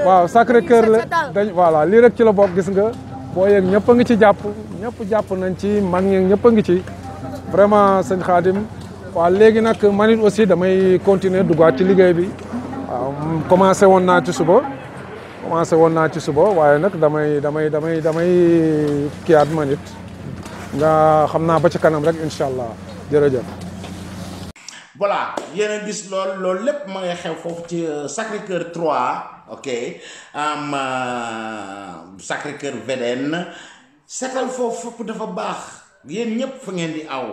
waaw Sacré-Cœur la voilà lii rek ci la bokk gis nga boo yeeg ñëpp a ngi ci ñëpp jàpp nañ ci mag ñi ñëpp a ngi ci vraiment sëñ Khadim waaw léegi nag man it aussi damay continuer duggaat ci liggéey bi waaw commencé woon naa ci suba waaye nag damay kiyaat man it nga xam naa ba ci kanam rek incha allah jërëjëf. voilà yéen a gis loolu lépp ma ngay xew foofu ci Sacré-Cœur 3 ok Sacré-Cœur VDN setal foofu fépp dafa baax yéen ñëpp fa ngeen di aw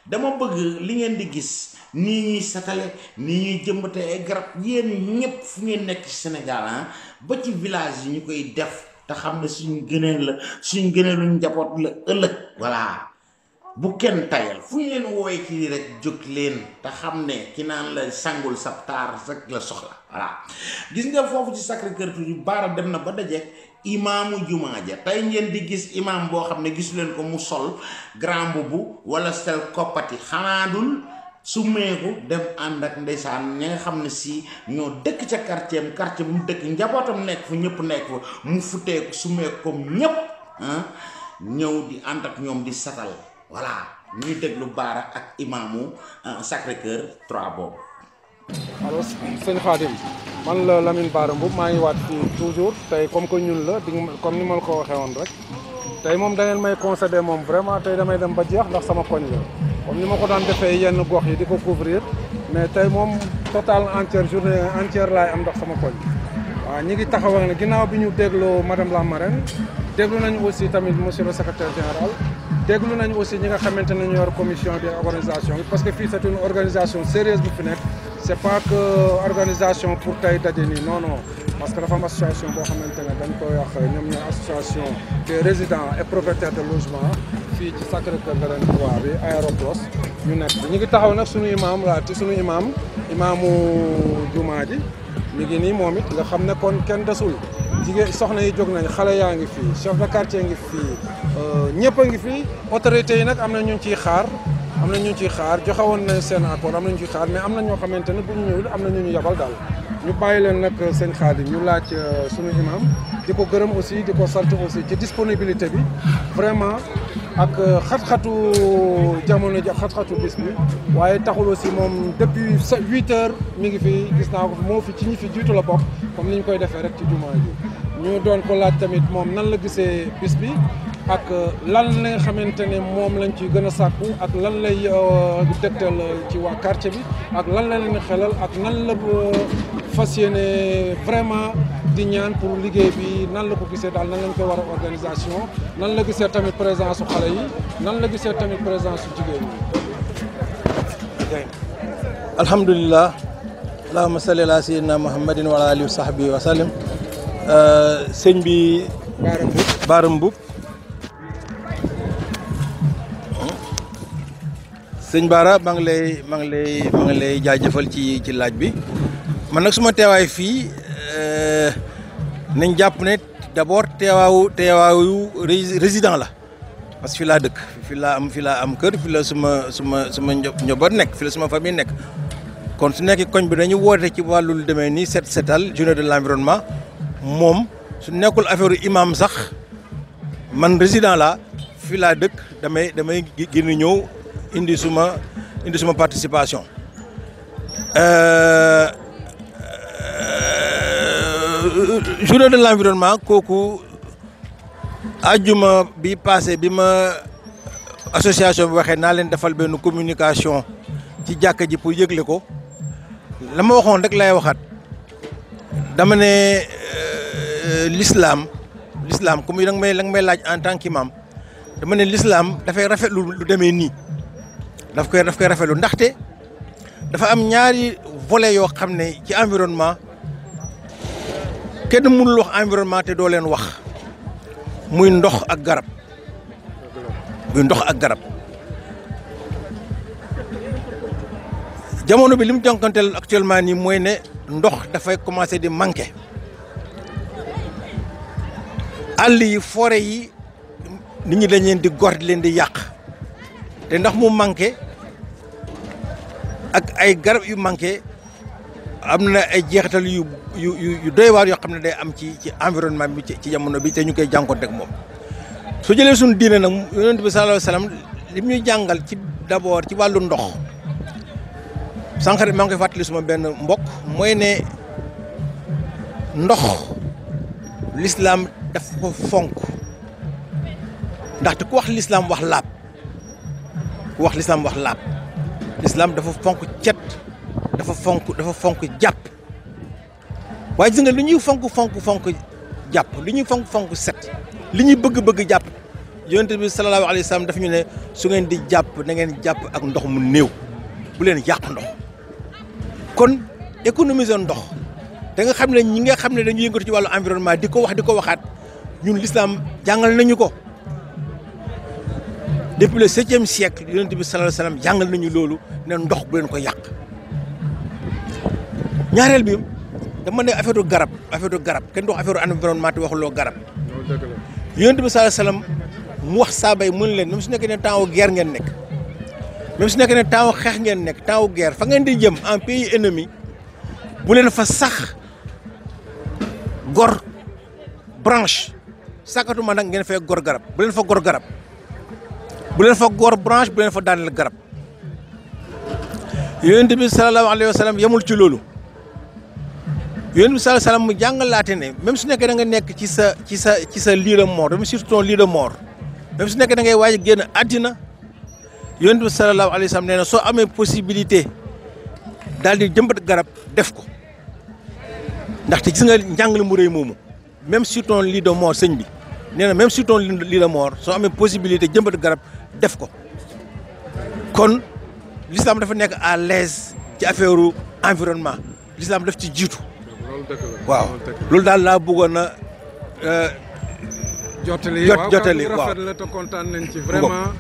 dama bëgg li ngeen di gis nii ñuy setale nii ñuy jëmbate ay garab yéen ñëpp fu ngeen nekk ci Sénégal ba ci village yi ñu koy def te xam ne suñu gëneelu njaboot la ëllëg voilà bu kenn tayal fu ñu leen woowee kii rek jóg leen te xam ne ki naan la sangul sa taar rek la soxla voilà gis nga foofu ci Sacré-Cœur yu baara dem na ba dajeek imaamu jumaa ja tey ngeen di gis imaam boo xam ne gisu leen ko mu sol grand mbubu wala sel koppati xanaa dul su meeku dem ànd ak ndeysaan ña nga xam ne si ñoo dëkk ca quartier bu mu dëkk njabootam nekk fa ñëpp nekk fa mu futteeku su meeku comme ñëpp ñëw di ànd ak ñoom di satal voilà ñuy déglu baara ak imaamu Sacré-Cœur 3 boobu. alors sëñ Khadim man la Lamine Bara Mboup maa ngi waat fii toujours tey comme que ñun la comme ni ma la ko waxee woon rek tey moom da ngeen may concéder moom vraiment tey damay dem ba jeex ndax sama koñ la comme ni ma ko daan defee yenn gox yi di ko couvrir mais tey moom total journée entière laay am ndax sama koñ waaw ñi ngi taxawal ne ginnaaw bi ñu dégloo madame la marraine déglu nañu aussi tamit monsieur le secrétaire général déglu nañu aussi ñi nga xamante ne ñoo yor commission bi organisation bi parce que fii c'est une organisation sérieuse bu fi nekk c'est pas que organisation pour tey daje nii non parce que dafa am association boo xamante ne dañ koy wax ñoom ñooy association des résidents et propriétaires de logement fii ci Sacré-Cœur 3 bi Aéroplos ñu nekk ñu ngi taxaw nag suñu imam imaamu jumaa ji mi ngi nii moom it nga xam ne kon kenn desul jigéen soxna yi jóg nañ xale yaa ngi fii chef de quartier ngi fii ñëpp a ngi fii autorités yi nag am na ñu ciy xaar joxe woon nañ seen accord am na ñu ciy xaar mais am na ñoo xamante ne bu ñu ñëwul am na ñu yabal daal ñu bàyyi leen nag seen Khadim ñu laaj suñu imam di ko gërëm aussi di ko sant aussi ci disponibilité bi vraiment ak xat-xatu jamono ji xat-xatu bis bi waaye taxul aussi moom depuis 8 heures mi ngi fi gis naa ko moo fi ci ñi fi jiitu la bokk comme ni ñu koy defee rek ci jumaa ji ñu doon ko laaj tamit moom nan la gisee bis bi ak lan la nga xamante ne moom lañ ci gën a sàkku ak lan lay dëgtal ci waa quartier bi ak lan la leen xelal ak nan la fas yéene vraiment di ñaan pour liggéey bi nan la ko gisee daal nan lañ koy war a organisation nan la gisee tamit présence su xale yi nan la gisee tamit présence su jigéen ñi. alhamdulilah allahumma salli ala sayyidina muhammadin wa ala alihi wa sahbihi wa sallim. Sëñ bi Bara Mboup sëñ Bara maa ngi lay jaajëfal ci laaj bi man nag suma teewaay fii nañ jàpp ne d'abord teewaayu résident la parce que fii laa dëkk fii laa am kër fii la suma njaboot nekk fii la suma famille nekk kon su nekkee koñ bi dañu woote ci wàllu lu demee nii setal journée de l'environnement moom su nekkul affaire imam sax man résident la fii laa dëkk damay génn ñëw indi suma participation journée de l'environnement kooku ajjuma bi passé bi ma association bi waxee naa leen defal benn communication ci jàkka ji pour yëgle ko la ma waxoon rek lay waxaat dama ne l'islam comme la nga may laaj en tant qu'imam dama ne l'islam dafay rafetlu lu demee nii daf koy rafetlu ndaxte dafa am ñaari volets yoo xam ne ci environnement kenn mënul wax environnement te doo leen wax muy ndox ak garab jamono bi li mu jonkanteel actuellement nii mooy ne ndox dafay commencer di manquer àll yi forêt yi nit ñi dañ leen di gor di leen di yàq te ndax mu manqué ak ay garab yu manqué am na ay jeexital yu doy waar yoo xam ne day am ci environnement bi ci jamono bi te ñu koy jànkoonte ak moom su jëlee suñu diine nag yonent bi sallallahu alayhi wasallam li ñuy jàngal ci d'abord ci wàllu ndox sànq rek maa ngi koy fàttali suma benn mbokk mooy ne ndox l'islam daf ko fonk ndaxte ku wax l'islam wax laab l'islam dafa fonk cet dafa fonk jàpp waaye gis nga li ñuy fonk jàpp li ñuy fonk set li ñuy bëgg jàpp yonent bi sallallahu alayhi wa sallam daf ñu ne su ngeen di jàpp na ngeen jàpp ak ndox mu néew bu leen yàq ndox kon économiser ndox da nga xam ne ñi nga xam ne dañuy yëngatu ci wàllu environnement di ko waxaat ñun l'islam jàngal nañu ko depuis le 7e siècle yonent bi sallallahu alayhi wa sallam jàngal nañu loolu ne ndox bu leen ko yàq ñaareel bi dama ne affaire garab kenn du wax affaire environnement te waxuloo garab yonent bi sallallahu alayhi wa sallam mu wax saaba yi mën leen même su nekkee ne temps wu guerre ngeen nekk même su nekkee ne temps wu xeex ngeen nekk temps wu guerre fa ngeen di jëm en pays ennemi bu leen fa sax gor branche sàkkatuma nag ngeen fay gor garab bu leen fa gor garab bu leen fa gor branche bu leen fa daaneel garab yonent bi sallallahu alayhi wa sallam yemul ci loolu yonent bi sallallahu alayhi wa sallam mu jàngalaate ne même su nekkee da nga nekk ci sa lit de mort même surtout ton lit de mort même su nekkee da ngay waaj a génn àddina yonent bi sallallahu alayhi wa sallam nee na soo amee possibilité daal di jëmbat garab def ko ndaxte gis nga njàngale mu rëy moomu même sur ton lit de mort sëñ bi nee na même sur ton lit de mort soo amee possibilité jëmbat garab def ko kon l'islam dafa nekk à l'aise ci affaire environnement l'islam daf ci jiitu waaw loolu daal laa bëggoon a jotali waaw rafet la te kontaan nañ ci vraiment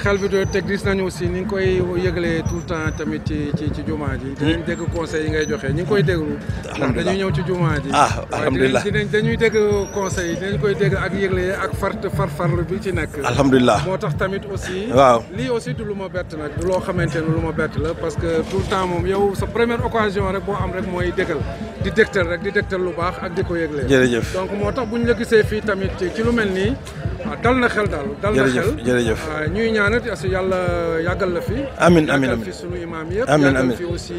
xel bi doy teg gis nañu aussi ni nga koy yëgalee tout le temps tamit ci jumaa ji dinañ dégg conseils yi ngay joxe ñu ngi koy déglu ndax dañuy ñëw ci jumaa ji alhamdulilah dañuy dégg conseils yi dinañ koy dégg ak yëgle ak farfarlu bi ci nekk alhamdulilah moo tax tamit aussi waaw lii aussi du lu ma bett nag du loo xamante ne lu ma bett la parce que tout le temps moom yow sa première occasion rek boo am rek mooy déggal di dégtal lu baax ak di ko yëgle jërëjëf donc moo tax bu ñu la gisee fii tamit ci lu mel nii dal na xel daal dal na xel jërëjëf ñuy ñaanal parce que yàlla yàggal la fi amiin yàggal fi sunu imaam yëpp amiin fi aussi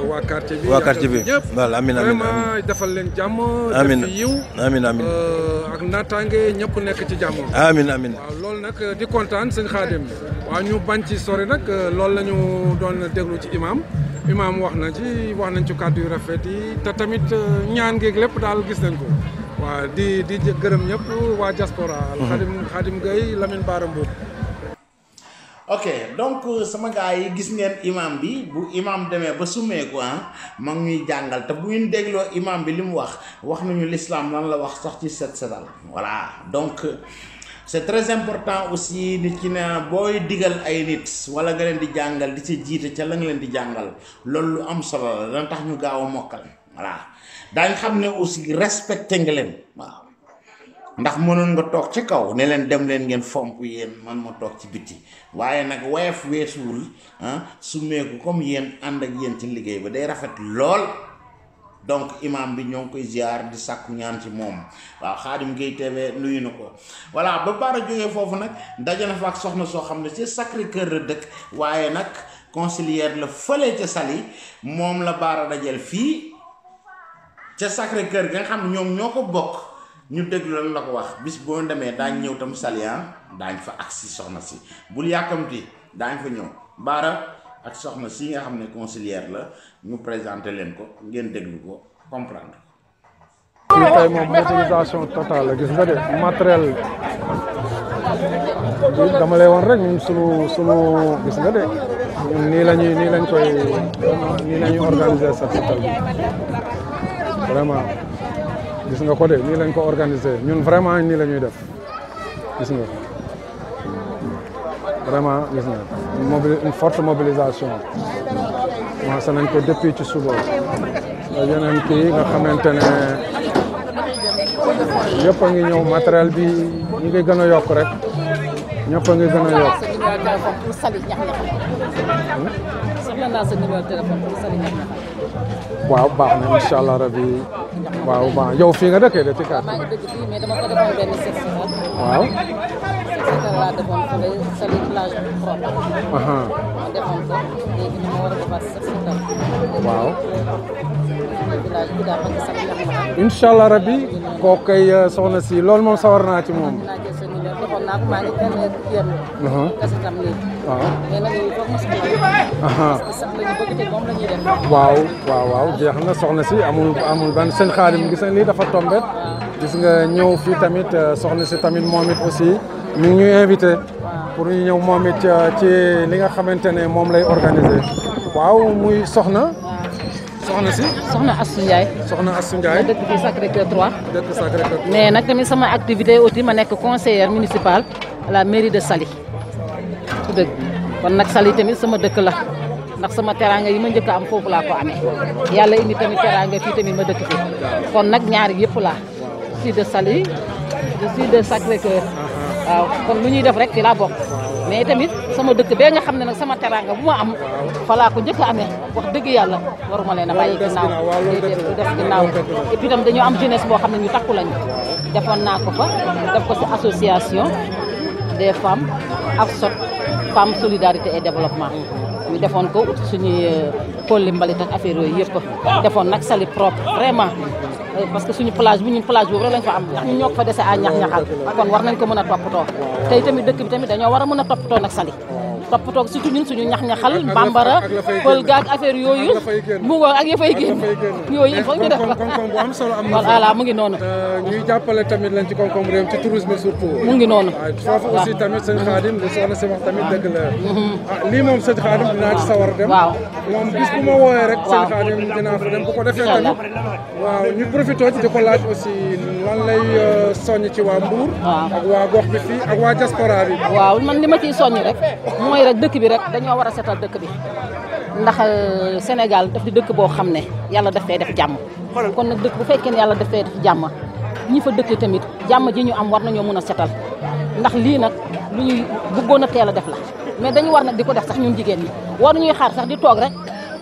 waa quartier bi ñëpp voilà amiin vraiment defal leen jàmm amiin def fi yiw amiin ak naataange ñëpp nekk ci jàmm amiin waaw loolu nag di kontaan sëñ Xaadim waaw ñu bañ ci sori nag loolu la ñu doon déglu ci imaam wax nañ ci kàddu yu rafet yi te tamit ñaan geeg lépp daal gis nañ ko waaw di gërëm ñëpp waa diaspora Xaadim Gueye Lamine Bara Mboup ok donc sama gars yi gis ngeen imam bi bu imam demee ba summeeku ma ngi ñuy jàngal te bu ngeen dégloo imam bi li mu wax nañu l'islam lan la wax sax ci set setal voilà donc c'est très important aussi nit ki ne booy digal ay nit wala nga leen di jàngal di ci jiite ca la nga leen di jàngal loolu lu am solo la dana tax ñu gaaw a mokkal voilà daañ xam ne aussi respecté nga leen waaw ndax mënoon nga toog ci kaw ne leen dem leen ngeen fomp yéen man ma toog ci biti waaye nag woyof weesuwul summeeku comme yéen ànd ak yéen ci liggéey ba day rafet lool donc imam bi ñoo ngi koy ziar di sàkku ñaan ci moom waaw Khadim Gueye TV nuyu na ko voilà ba Bara jógee foofu nag daje na fa ak soxna soo xam ne ci Sacré-Cœur la dëkk waaye nag conseillère la fële ca Saly moom la Bara dajal fii ca Sacré-Cœur ga nga xam ne ñoom ñoo ko bokk ñu déglu lan la ko wax bis boo demee daañ ñëw tam Saly daañ fa agsi soxna si bul yàkkamti daañ fa ñëw Bara ak soxna si nga xam ne conseillère la ñu présenté leen ko ngeen déglu ko comprendre fii tey moom mobilisation totale la gis nga de matériel bi dama lay woon rek ñun sunu gis nga de ñun nii lañuy organiser set setal bi vraiment gis nga ko de nii lañ ko organiser ñun vraiment nii la ñuy def gis nga vraiment gis nga une forte mobilisation commencé nañ ko depuis ci suba yeneen kii nga xamante ne yëpp a ngi ñëw matériel bi ñu ngi gën a yokk rek ñëpp a ngi gën a yokk. waaw baax na incha allah rabi waaw baax yow fii nga dëkkee de ci kàddu. maa ngi dëkk fii mais dama ko defoon benn set setal. waaw. laa defoon fële Saly plage bu Prodac. ma defoon ko léegi dama war a defaat set setal. waaw. village bi daa bëgg Saly Yaxmaxa. incha allah rabi kooku kay soxna si loolu moom sawar naa ci moom. naa jël sa numéro defoon naa ko maa ngi benn yenn. kasetam léegi. waaw mais nag yow foog mos parce que sax la ñu bëgg te moom la ñuy def. waaw jeex na soxna si amul benn sëñ Xaadim gis nga lii dafa tombé. gis nga ñëw fii tamit soxna si tamit moom it aussi ñu ngi ñuy invité. pour ñu ñëw moom it ci li nga xamante ne moom lay organiser. waaw muy soxna. soxna si. soxna Astou Ndiaye. soxna Astou Ndiaye. dëkk fii Sacré-Cœur 3. dëkk Sacré-Cœur 3. mais nag tamit sama activité aussi ma nekk conseillère municipale à la mairie de Saly. su dëgg kon nag Saly tamit sama dëkk la ndax sama teraanga yi ma njëkk a am foofu laa ko amee yàlla indi tamit teraanga fii tamit ma dëkk fii kon nag ñaari yëpp laa je suis de Saly je suis de Sacré-Cœur waaw kon lu ñuy def rek fii laa bokk mais tamit sama dëkk bee nga xam ne nag sama teraanga bu ma am fa laa ko njëkk a amee wax dëgg yàlla waruma leen a bàyyi ginnaaw déedéet du def ginnaaw et puis tam dañoo am jeunesse boo xam ne ñu takku lañu defoon naa ko fa def ko ci association des femmes AFSOT Femmes Solidarité et Développement ñu defoon ko ut suñuy kolli mbalit ak affaire yooyu yëpp defoon nag Saly propre vraiment parce que suñu plage bi ñun plage boobu rek lañ fa am ndax ñun ñoo ko fa dese à ñax-ñaxal kon war nañ ko mën a toppatoo tey tamit dëkk bi tamit dañoo war a mën a toppatoo nag Saly toppatoo surtout ñun suñu ñax-ñaxal bambara pël gaag affaire yooyu mu ngoo ak ya fay génn yooyu il faut ñu def koom-koom bu am solo am na voilà mu ngi noonu ñuy jàppale tamit lañ ci koom-koom réew ci tourisme surtout mu ngi noonu foofu aussi tamit sëñ Khadim li soxna si wax tamit dëgg la lii moom sëñ Khadim dinaa ci sawar dem waaw moom bis bu ma wooyee rek sëñ Khadim dinaa fa dem bu ko defee tamit waaw ñu profité ci di ko laaj aussi lan lay soññ ci waa Mbour ak waa gox bi fii ak waa diaspora bi waaw man li ma ciy soññ rek mooy rek dëkk bi rek dañoo war a setal dëkk bi ndax Sénégal daf di dëkk boo xam ne yàlla daf fay def jàmm kon nag dëkk bu fekkee ne yàlla daf fay def jàmm ñi fa dëkk tamit jàmm ji ñu am war nañoo mën a setal ndax lii nag lu ñuy bëggoon a teel a def la mais dañu war nag di ko def sax ñun jigéen ñi war nañuy xaar sax di toog rek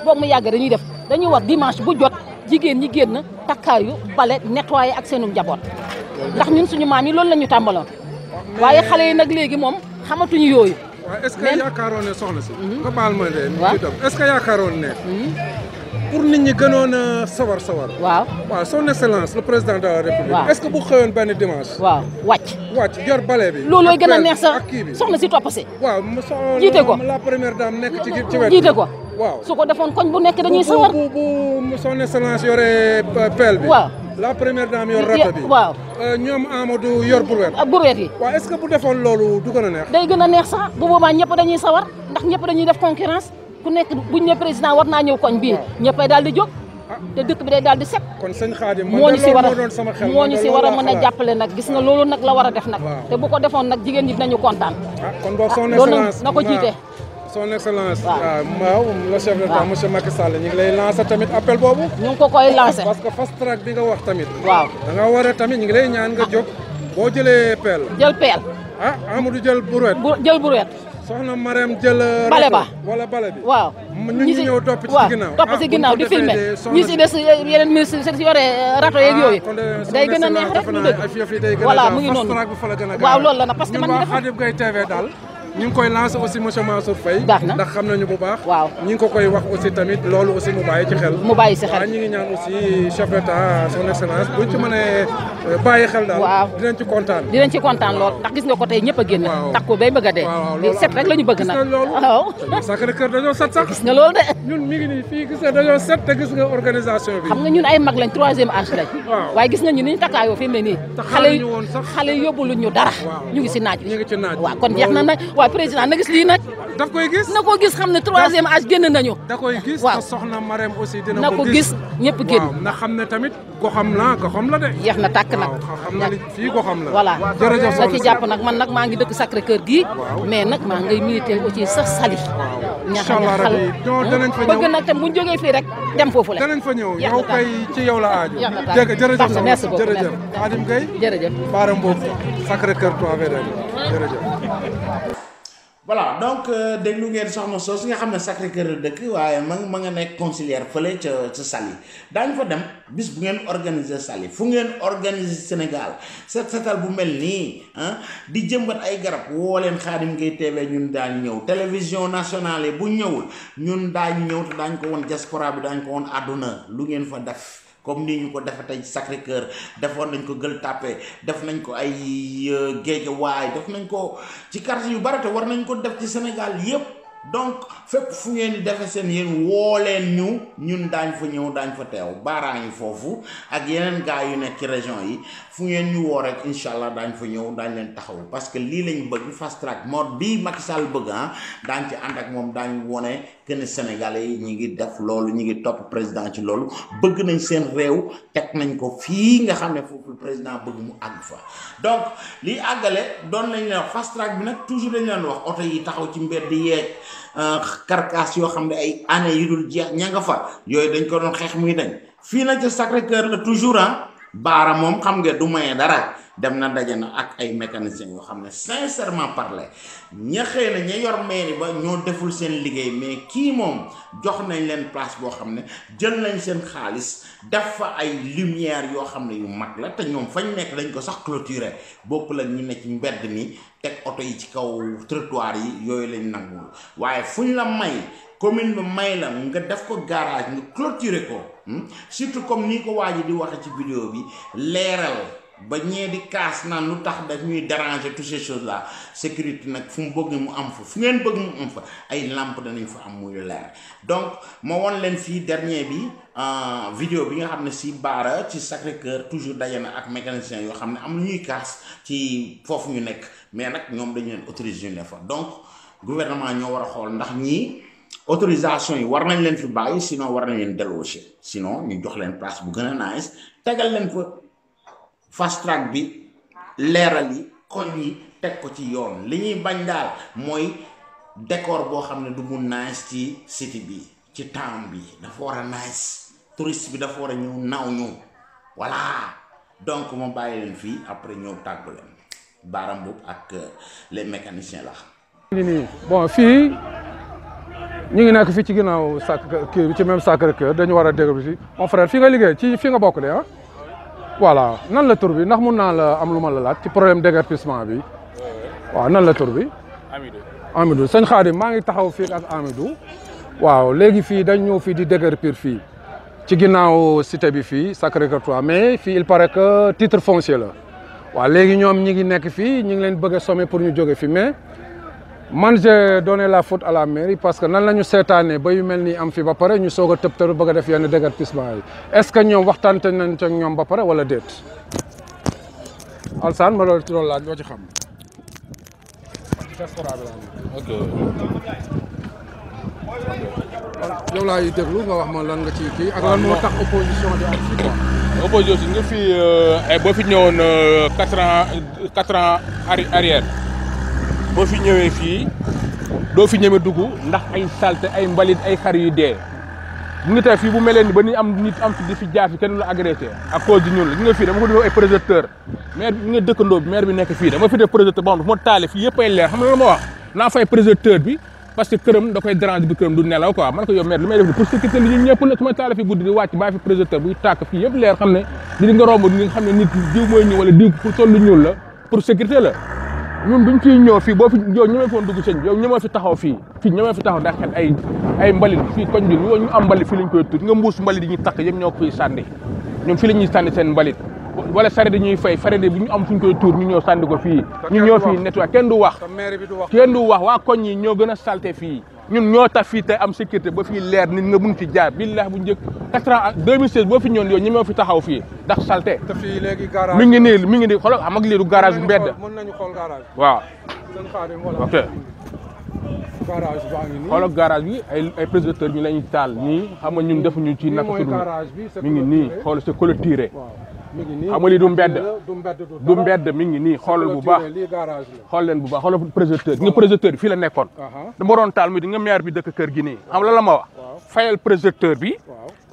boog mu yàgg dañuy def dañuy war dimanche bu jot jigéen ñi génn takkaar yu bale nettoyé ak seenu njaboot ndax ñun suñu maam yi loolu la ñu tàmbaloon waaye xale yi nag léegi moom xamatuñu yooyu. waaw est-ce que yaakaaroon ne soxna si. nga baal ma de. waaw est-ce que yaakaaroon ne. pour nit ñi gënoon a sawar. waaw son excellence le président de la république. waaw est-ce que bu xëyoon benn dimanche. waaw wàcc yor bale bi. loolooy gën a neex sax soxna si topp si. waaw jiite ko la première dame nekk ci wet. jiite ko waaw su ko defoon koñ bu nekk dañuy sawar. bu son excellence yore pelle bi. waaw la première dame yor rata bi. waaw ñoom Amadou yor brouette. brouette yi. waaw est-ce que bu defoon loolu du gën a neex. day gën a neex sax bu boobaa ñëpp dañuy sawar ndax ñëpp dañuy def concurrence ku nekk buñ ne président war naa ñëw koñ bii ñëppay daal di jóg. te dëkk bi day daal di set. kon sëñ Khadim moo ñu si war a moo ñu si war a mën a jàppale nag gis nga loolu nag la war a def nag. te bu ko defoon nag jigéen ñi dinañu kontaan. kon boog son excellence na ko jiite. son excellence. waaw le chef d'État monsieur Macky Sall ñu ngi lay lancer tamit appel boobu. ñu ngi ko koy lancer. parce que fast track bi nga wax tamit. waaw da nga war a tamit ñu ngi lay ñaan nga jóg boo jëlee pelle. jël pelle. Amadou jël brouette. jël brouette. soxna Marème jël. bale ba wala bale bi. waaw ñi si ñëw topp ci ginnaaw. topp ci ginnaaw di filmer ñi si des yeneen ministre si yore rato yeeg yooyu. day gën a neex rek ñu dëgg. voilà mu ngi noonu waaw loolu la nag parce que man dafa Khadim Gueye TV daal. ñu ngi koy lancer aussi monsieur Mansour Faye. ndax xam nañu bu baax. waaw ñu ngi ko koy wax aussi tamit loolu aussi mu bàyyi ci xel. mu bàyyi si xel waaw ñu ngi ñaan aussi chef d'État son excellence buñ ci mënee bàyyi xel daal. waaw dinañ ci kontaan. dinañ ci kontaan lool ndax gis nga ko tey ñëpp a génn. waaw tax ko bay bëgg a dee. waaw set rek la ñu bëgg nag. gis nga loolu waaw. Sacré-Cœur dañoo set sax. gis nga loolu de. ñun mi ngi nii fii gis nga dañoo set te gis nga organisation bi. xam nga ñun ay mag lañ 3e âge lañ. waaw waaye gis nga ñun ni ñu takkaayoo fi mu ne nii. xale yi yóbbuluñ ñu dara. ñu ngi si naaj bi. ñu ngi ci naaj waaw kon jeex na nag waaye président na gis lii nag. daf koy gis na ko gis xam ne 3e âge génn nañu. da koy gis waaw te soxna Marème aussi dina na ko gis ñëpp génn. waaw na xam ne tamit goxam la de. jeex na tàkk nag. waaw xam na ni fii goxam la. voilà jërëjëf da ci jàpp nag man nag maa ngi dëkk Sacré-Cœur gii. mais nag maa ngay militer aussi sax Saly. incha allah rabi danañ fa ñëw bëgg nag tam bu ñu jógee fii rek dem foofu la. danañ fa ñëw yow kay ci yow la aaju. jërëjëf soxna merci beaucoup jërëjëf Khadim Gueye. jërëjëf Bara Mboup Sacré-Cœur 3 VDN jërëjëf. voilà donc déglu ngeen soxna soosu nga xam ne Sacré-Cœur la dëkk waaye ma nga nekk conciliaire fële ca Saly daañu fa dem bis bu ngeen organiser Saly fu ngeen organiser Sénégal setal bu mel nii di jëmbat ay garab woo leen Khadim Gueye TV ñun daañu ñëw télévision nationale yi bu ñëwul ñun daañu ñëw te daañu ko woon diaspora bi daañu ko woon àdduna lu ngeen fa def comme nii ñu ko defe tey Sacré-Cœur defoon nañ ko Gueule Tapée def nañ ko ay Guédiawaye def nañ ko ci quartier yu bari te war nañ ko def ci Sénégal yépp donc fépp fu ngeen di defe seen yéen woo leen ñun daañ fa ñëw daañ fa teew baaraan yi foofu ak yeneen gars yu nekk ci région yi fu ngeen ñu woo rek incha allah daañ fa ñëw daañ leen taxaw parce que lii lañ bëgg fast track mode bii Macky Sall bëgg daañ ci ànd ak moom daañ wone que ne Sénégalais yi ñi ngi def loolu ñi ngi topp président ci loolu bëgg nañ seen réew teg nañ ko fii nga xam ne foofu président bëgg mu àgg fa donc lii àggale doon lañ leen wax fast track bi nag toujours dañ leen wax oto yi taxaw ci mbedd yeeg carcasse yoo xam ne ay années yu dul jeex ña nga fa yooyu dañ ko doon xeex muy dañ fii nag ca Sacré-Cœur la toujours Bara moom xam nga du maye dara dem na daje na ak ay mécaniciens yoo xam ne sincèrement parler ña xëy na ña yor mairie ba ñoo deful seen liggéey mais kii moom jox nañ leen place boo xam ne jël nañ seen xaalis def fa ay lumière yoo xam ne yu mag la te ñoom fañ nekk dañ ko sax clôturer bokkul ak ñu ne ci mbedd mi teg oto yi ci kaw trottoir yi yooyu lañ nangul waaye fuñ la may commune bi may la nga def ko garage nga clôturer ko surtout comme ni ko waa ji di waxe ci vidéo bi leeral ba ñee di kaas naan lu tax daf ñuy déranger toutes ces choses là sécurité nag fu mu bëgg mu am fa fu ngeen bëgg mu am fa ay lampe danañ fa am muy leer donc ma won leen fii dernier bi vidéo bi nga xam ne si Bara ci Sacré-Cœur toujours daje na ak mécanicien yoo xam ne am na ñuy kaas ci foofu ñu nekk mais nag ñoom dañu leen autorisé ñu ne fa donc gouvernement ñoo war a xool ndax ñii autorisation yi war nañ leen fi bàyyi sinon war nañ leen déloger sinon ñu jox leen place bu gën a nice tegal leen fa fast track bi leeral yi koñ yi teg ko ci yoon li ñuy bañ daal mooy décor boo xam ne du mu nice ci city bi ci town bi dafa war a nice touriste bi dafa war a ñëw naw ñu voilà donc ma bàyyi leen fii après ñëw tàggu leen Bara Mboup ak les mécaniciens la bon fii ñu ngi nekk fii ci ginnaaw kii ci même Sacré-Cœur dañu war a déglu si mon frère fii nga liggéey ci fii nga bokk de voilà nan la tur bi ndax mun naa la am lu ma la laaj ci problème déguerpissement bi waaw nan la tur bi. Amidou sëñ Khadim maa ngi taxaw fii ak Amidou waaw léegi fii dañ ñëw fii di déguerpir fii ci ginnaaw cité bi fii Sacré-Cœur 3 mais fii il paraît que titre foncier la waaw léegi ñoom ñi ngi nekk fii ñi ngi leen bëgg a sommer pour ñu jóge fi mais man j'ai donné la faute à la mairie parce que nan la ñu seetaanee ba yu mel nii am fi ba pare ñu soog a tëb tëb bëgg a def yenn déguerpissement yi est-ce que ñoom waxtaante nañ ci ñoom ba pare wala déet Alsaan ma loolu laaj loo ci xam. ok yow laay déglu nga wax ma lan nga ci kii ak lan moo tax opposition di am fii quoi. opposition nga fi boo fi ñëwoon 4 ans arrière boo fi ñëwee fii doo fi ñëwee dugg ndax ay salte ay mbalit ay xar yu dee ñu ngi tey fii bu mel ni ba ni am nit am fi di fi jaar fi kenn la agressé à cause du ñun la ñu nga fii dama ko def ay projecteur maire bi nga dëkkandoo bi maire bi nekk fii dama fi def projecteur boo xam ne fu ma taale fii yëpp ay leer xam nga la ma wax naa fay projecteur bi parce que këram da koy déranger bi këram du nelaw quoi man ko yow maire li may def ni pour sécurité li ñun ñëpp la su ma taale fi guddi di wàcc bàyyi fi projecteur buy tàkk fii yëpp leer xam ne di nga romb di nga xam ne nit diw mooy ñëw wala diw pour sol lu ñuul la pour sécurité la ñun buñ fiy ñëw fii boo fi yow ñëwee foon dugg sëñ bi yow ñëwee fi taxaw fii ñëwee fi taxaw daa xel ay mbalit fii koñ bi ñu am mbalit fii lañ koy tuut nga mbuus mbalit yi ñuy takk yëpp ñoo ko fiy sànni ñoom fii la ñuy sànni seen mbalit wala saret ñuy fay saret bu ñu am fuñ koy tuur ñu ñëw sànni ko fii ñu ñëw fii nettoyé kenn du wax waa koñ yi ñoo gën a salté fii ñun ñoo tax fii tey am sécurité ba fii leer nit nga mun fi jaar billahi bu njëkk 4 ans 2016 boo fi ñëwoon yow ñemee fi taxaw fii ndax salté te fii léegi garage mi ngi nii xoolal xam nga lii du garage bu mbedd mën nañu xool garage waaw ok garage baa ngi nii xoolal garage bi ay projecteurs ñu lañuy taal nii xam nga ñun defuñu ci naka tudd mi ngi nii xool c'est clôturé xam nga lii du mbedd mi ngi nii xoolal bu baax xool leen bu baax xoolal projecteur nga projecteur bi fii la nekkoon dama doon taal mi di nga maire bi dëkk kër gi nii xam la ma wax fayal projecteur bi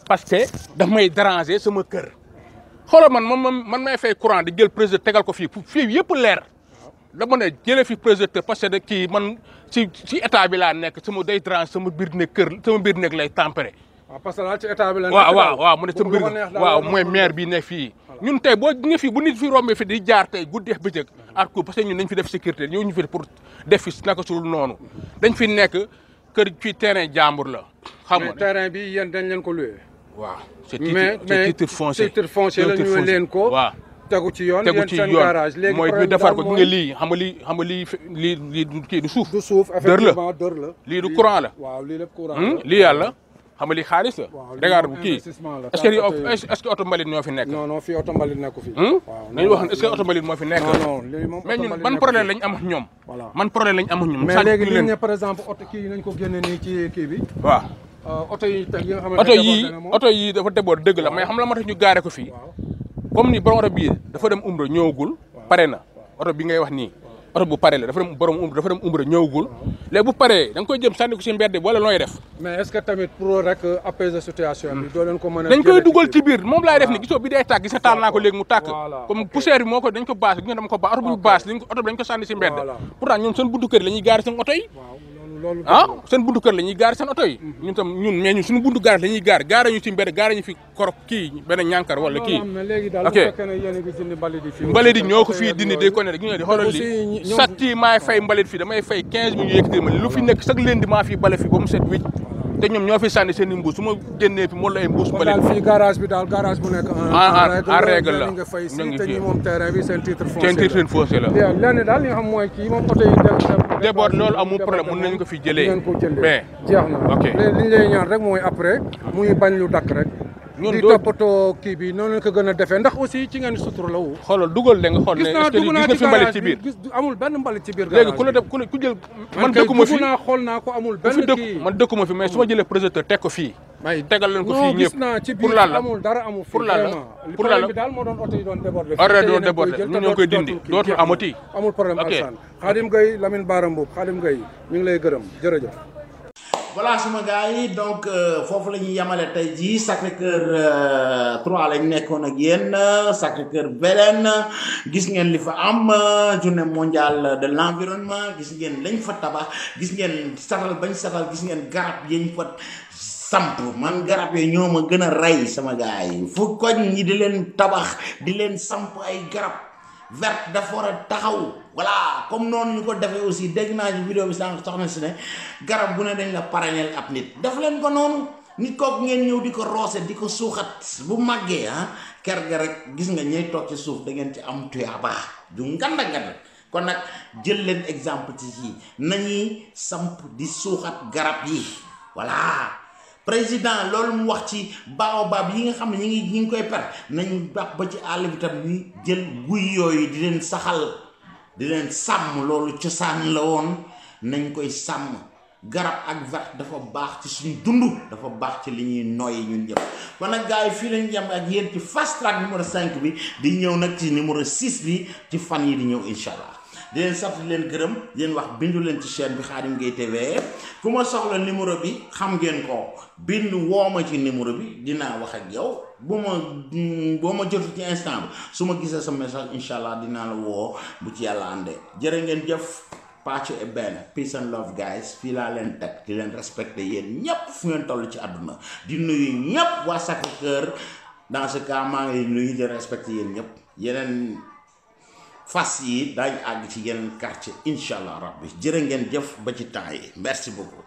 parce que daf may déranger sama kër xoolal man may fay courant di jël projecteur tegal ko fii yëpp leer dama ne jëlee fi projecteur parce que kii man ci état bi laa nekk sama day déranger sama biir nekk lay tempéré parce que daal ci état bi la waaw mu ne sa mbir waaw mooy maire bi ne fii ñun tey boo nga fii bu nit fi rombee fi di jaar tey guddeex bëccëg ak ko parce que ñun dañ fi def sécurité ñëw ñu fi pour def fi naka sul noonu dañ fi nekk kër fii terrain jàmbur la xam nga terrain bi yéen dañ leen ko loué waaw c'est titre foncier la ñu leen ko waaw tegu ci yoon garage léegi mooy ñu defar ko nga lii xam nga lii kii du suuf effectivement dër la lii du courant la waaw lii lépp courant la lii yàlla xam nga lii xaalis la regarde bu kii est-ce que oto mbalit ñoo fi nekk non fii oto mbalit nekku fi nañu wax est-ce que oto mbalit moo fi nekk mais ñun ban problème lañ am ak ñoom mais léegi li ne par exemple oto kii nañ ko génne nii ci kii bi waaw oto yi nga xamante oto yi dafa déboor dëgg la mais xam la ma tax ñu gaare ko fii comme ni borom oto bii dafa dem umra ñëwagul pare na oto bi ngay wax nii oto bu pare la dafa dem umra ñëwagul léegi bu paree da nga koy jëm sànni ko si mbedd wala nooy def mais est-ce que tamit pour rek apaiser situation bi doo leen ko mën a dañ koy dugal ci biir moom laay def ni gisoo bi day tàkk gis nga taal naa ko léegi mu tàkk comme poussière bi moo ko dañ ko baas gi nga dama ko baas oto bu ñu baas oto bi dañ ko sànni si mbedd pourtant ñun seen buntu kër la ñuy gaari seen oto yi seen buntu kër la ñuy gaari seen oto yi ñun suñu buntu gaar la ñuy gaar ñu ci mbedd gaar ñu fi korop kii benn ñànkar wala kii ok mbalit yi ñoo ko fii dindi day ko ne rek ñu ne di xoolal li chaque kii maay fay mbalit fii damay fay 15 000 ñu yëkkati ma lu fi nekk chaque lundi maa fi bale fi ba mu set wicc te ñoom ñoo fi sànni seen i mbuus su ma génnee fi moom la ay mbuus mbalit daal fii garage bi daal garage bu nekk en règle la nga fay si te ñi moom terrain bi seen titre foncier la lenn daal li nga xam mooy kii moom oto yi déborde loolu amul problème mën nañu ko fi jëlee mais jeex na ok li ñu lay ñaan rek mooy après muy bañ lu dakk rek di toppatoo kii bi noonu la ko gën a defee ndax aussi ci ngeen sutur la wu xoolal dugal da nga xool ne gis nga fi mbalit ci biir amul benn mbalit ci biir léegi ku la def ku jël man dëkkuma fi xool naa ko amul benn kii man dëkkuma fi mais su ma jëlee projecteur teg ko fii tegal leen ko fii gis naa ci biir amul dara amul pour lan la pour lan la bi daal moo doon oto yi doon déborder doon déborder ñun ñoo koy dindi dootul amati amul problème Alassane Khadim Gueye Lamine Bara Mboup Khadim Gueye ñu ngi lay gërëm jërëjëf voilà suma gars yi donc foofu la ñuy yamale tey jii Sacré-Cœur 3 lañ nekkoon ak yéen Sacré-Cœur Belén gis ngeen li fa am journée mondiale de l'environnement gis ngeen lañ fa tabax gis ngeen satal bañ satal gis ngeen garab yañ fa samp man garab yooyu ñoo ma gën a rey sama gars yi fu koñ ñi di leen tabax di leen samp ay garab vert dafa war a taxaw voilà comme noonu ñu ko defee aussi dégg naa ci vidéo bi sànq soxna si ne garab bu ne dañ la paraneel ab nit def leen ko noonu nit kooku ngeen ñëw di ko roose di ko suuxat bu màggee ker ga rek gis nga ñey toog ci suuf da ngeen ci am tuyaaba ju nganda nganda kon nag jël leen exemple ci yi nañuy samp di suuxat garab yi voilà président loolu mu wax ci baobab yi nga xam ne ñi ngi koy per nañ baax ba ci àll bi tam ñu jël guy yooyu di leen saxal di leen sàmm loolu cosaan la woon nañ koy sàmm garab ak vert dafa baax ci suñu dund dafa baax ci li ñuy noyyi ñun ñëpp kon nag gars yi fii lañ jëm ak yéen ci fast track numéro 5 bi di ñëw nag ci numéro 6 bi ci fan yi di ñëw incha allah di leen sant di leen gërëm di leen wax bindu leen ci chaîne bi Khadim Gueye TV ku ma soxla numéro bi xam ngeen ko bind wooma ci numéro bi dinaa wax ak yow boo ma jotu ci instant bi su ma gisee sa message incha allah dinaa la woo bu ci yàlla àndee jërë ngeen jëf pace e bene peace and love guys fii laa leen teg di leen respecté yéen ñépp fu ngeen toll ci àdduna di nuyu ñépp waa Sacré-Cœur dans ce cas maa ngi nuyu di respecté yéen ñépp yeneen fas yi daañu àgg ci yeneen quartier incha allah rabbi jërë ngeen jëf ba ci temps yi merci beaucoup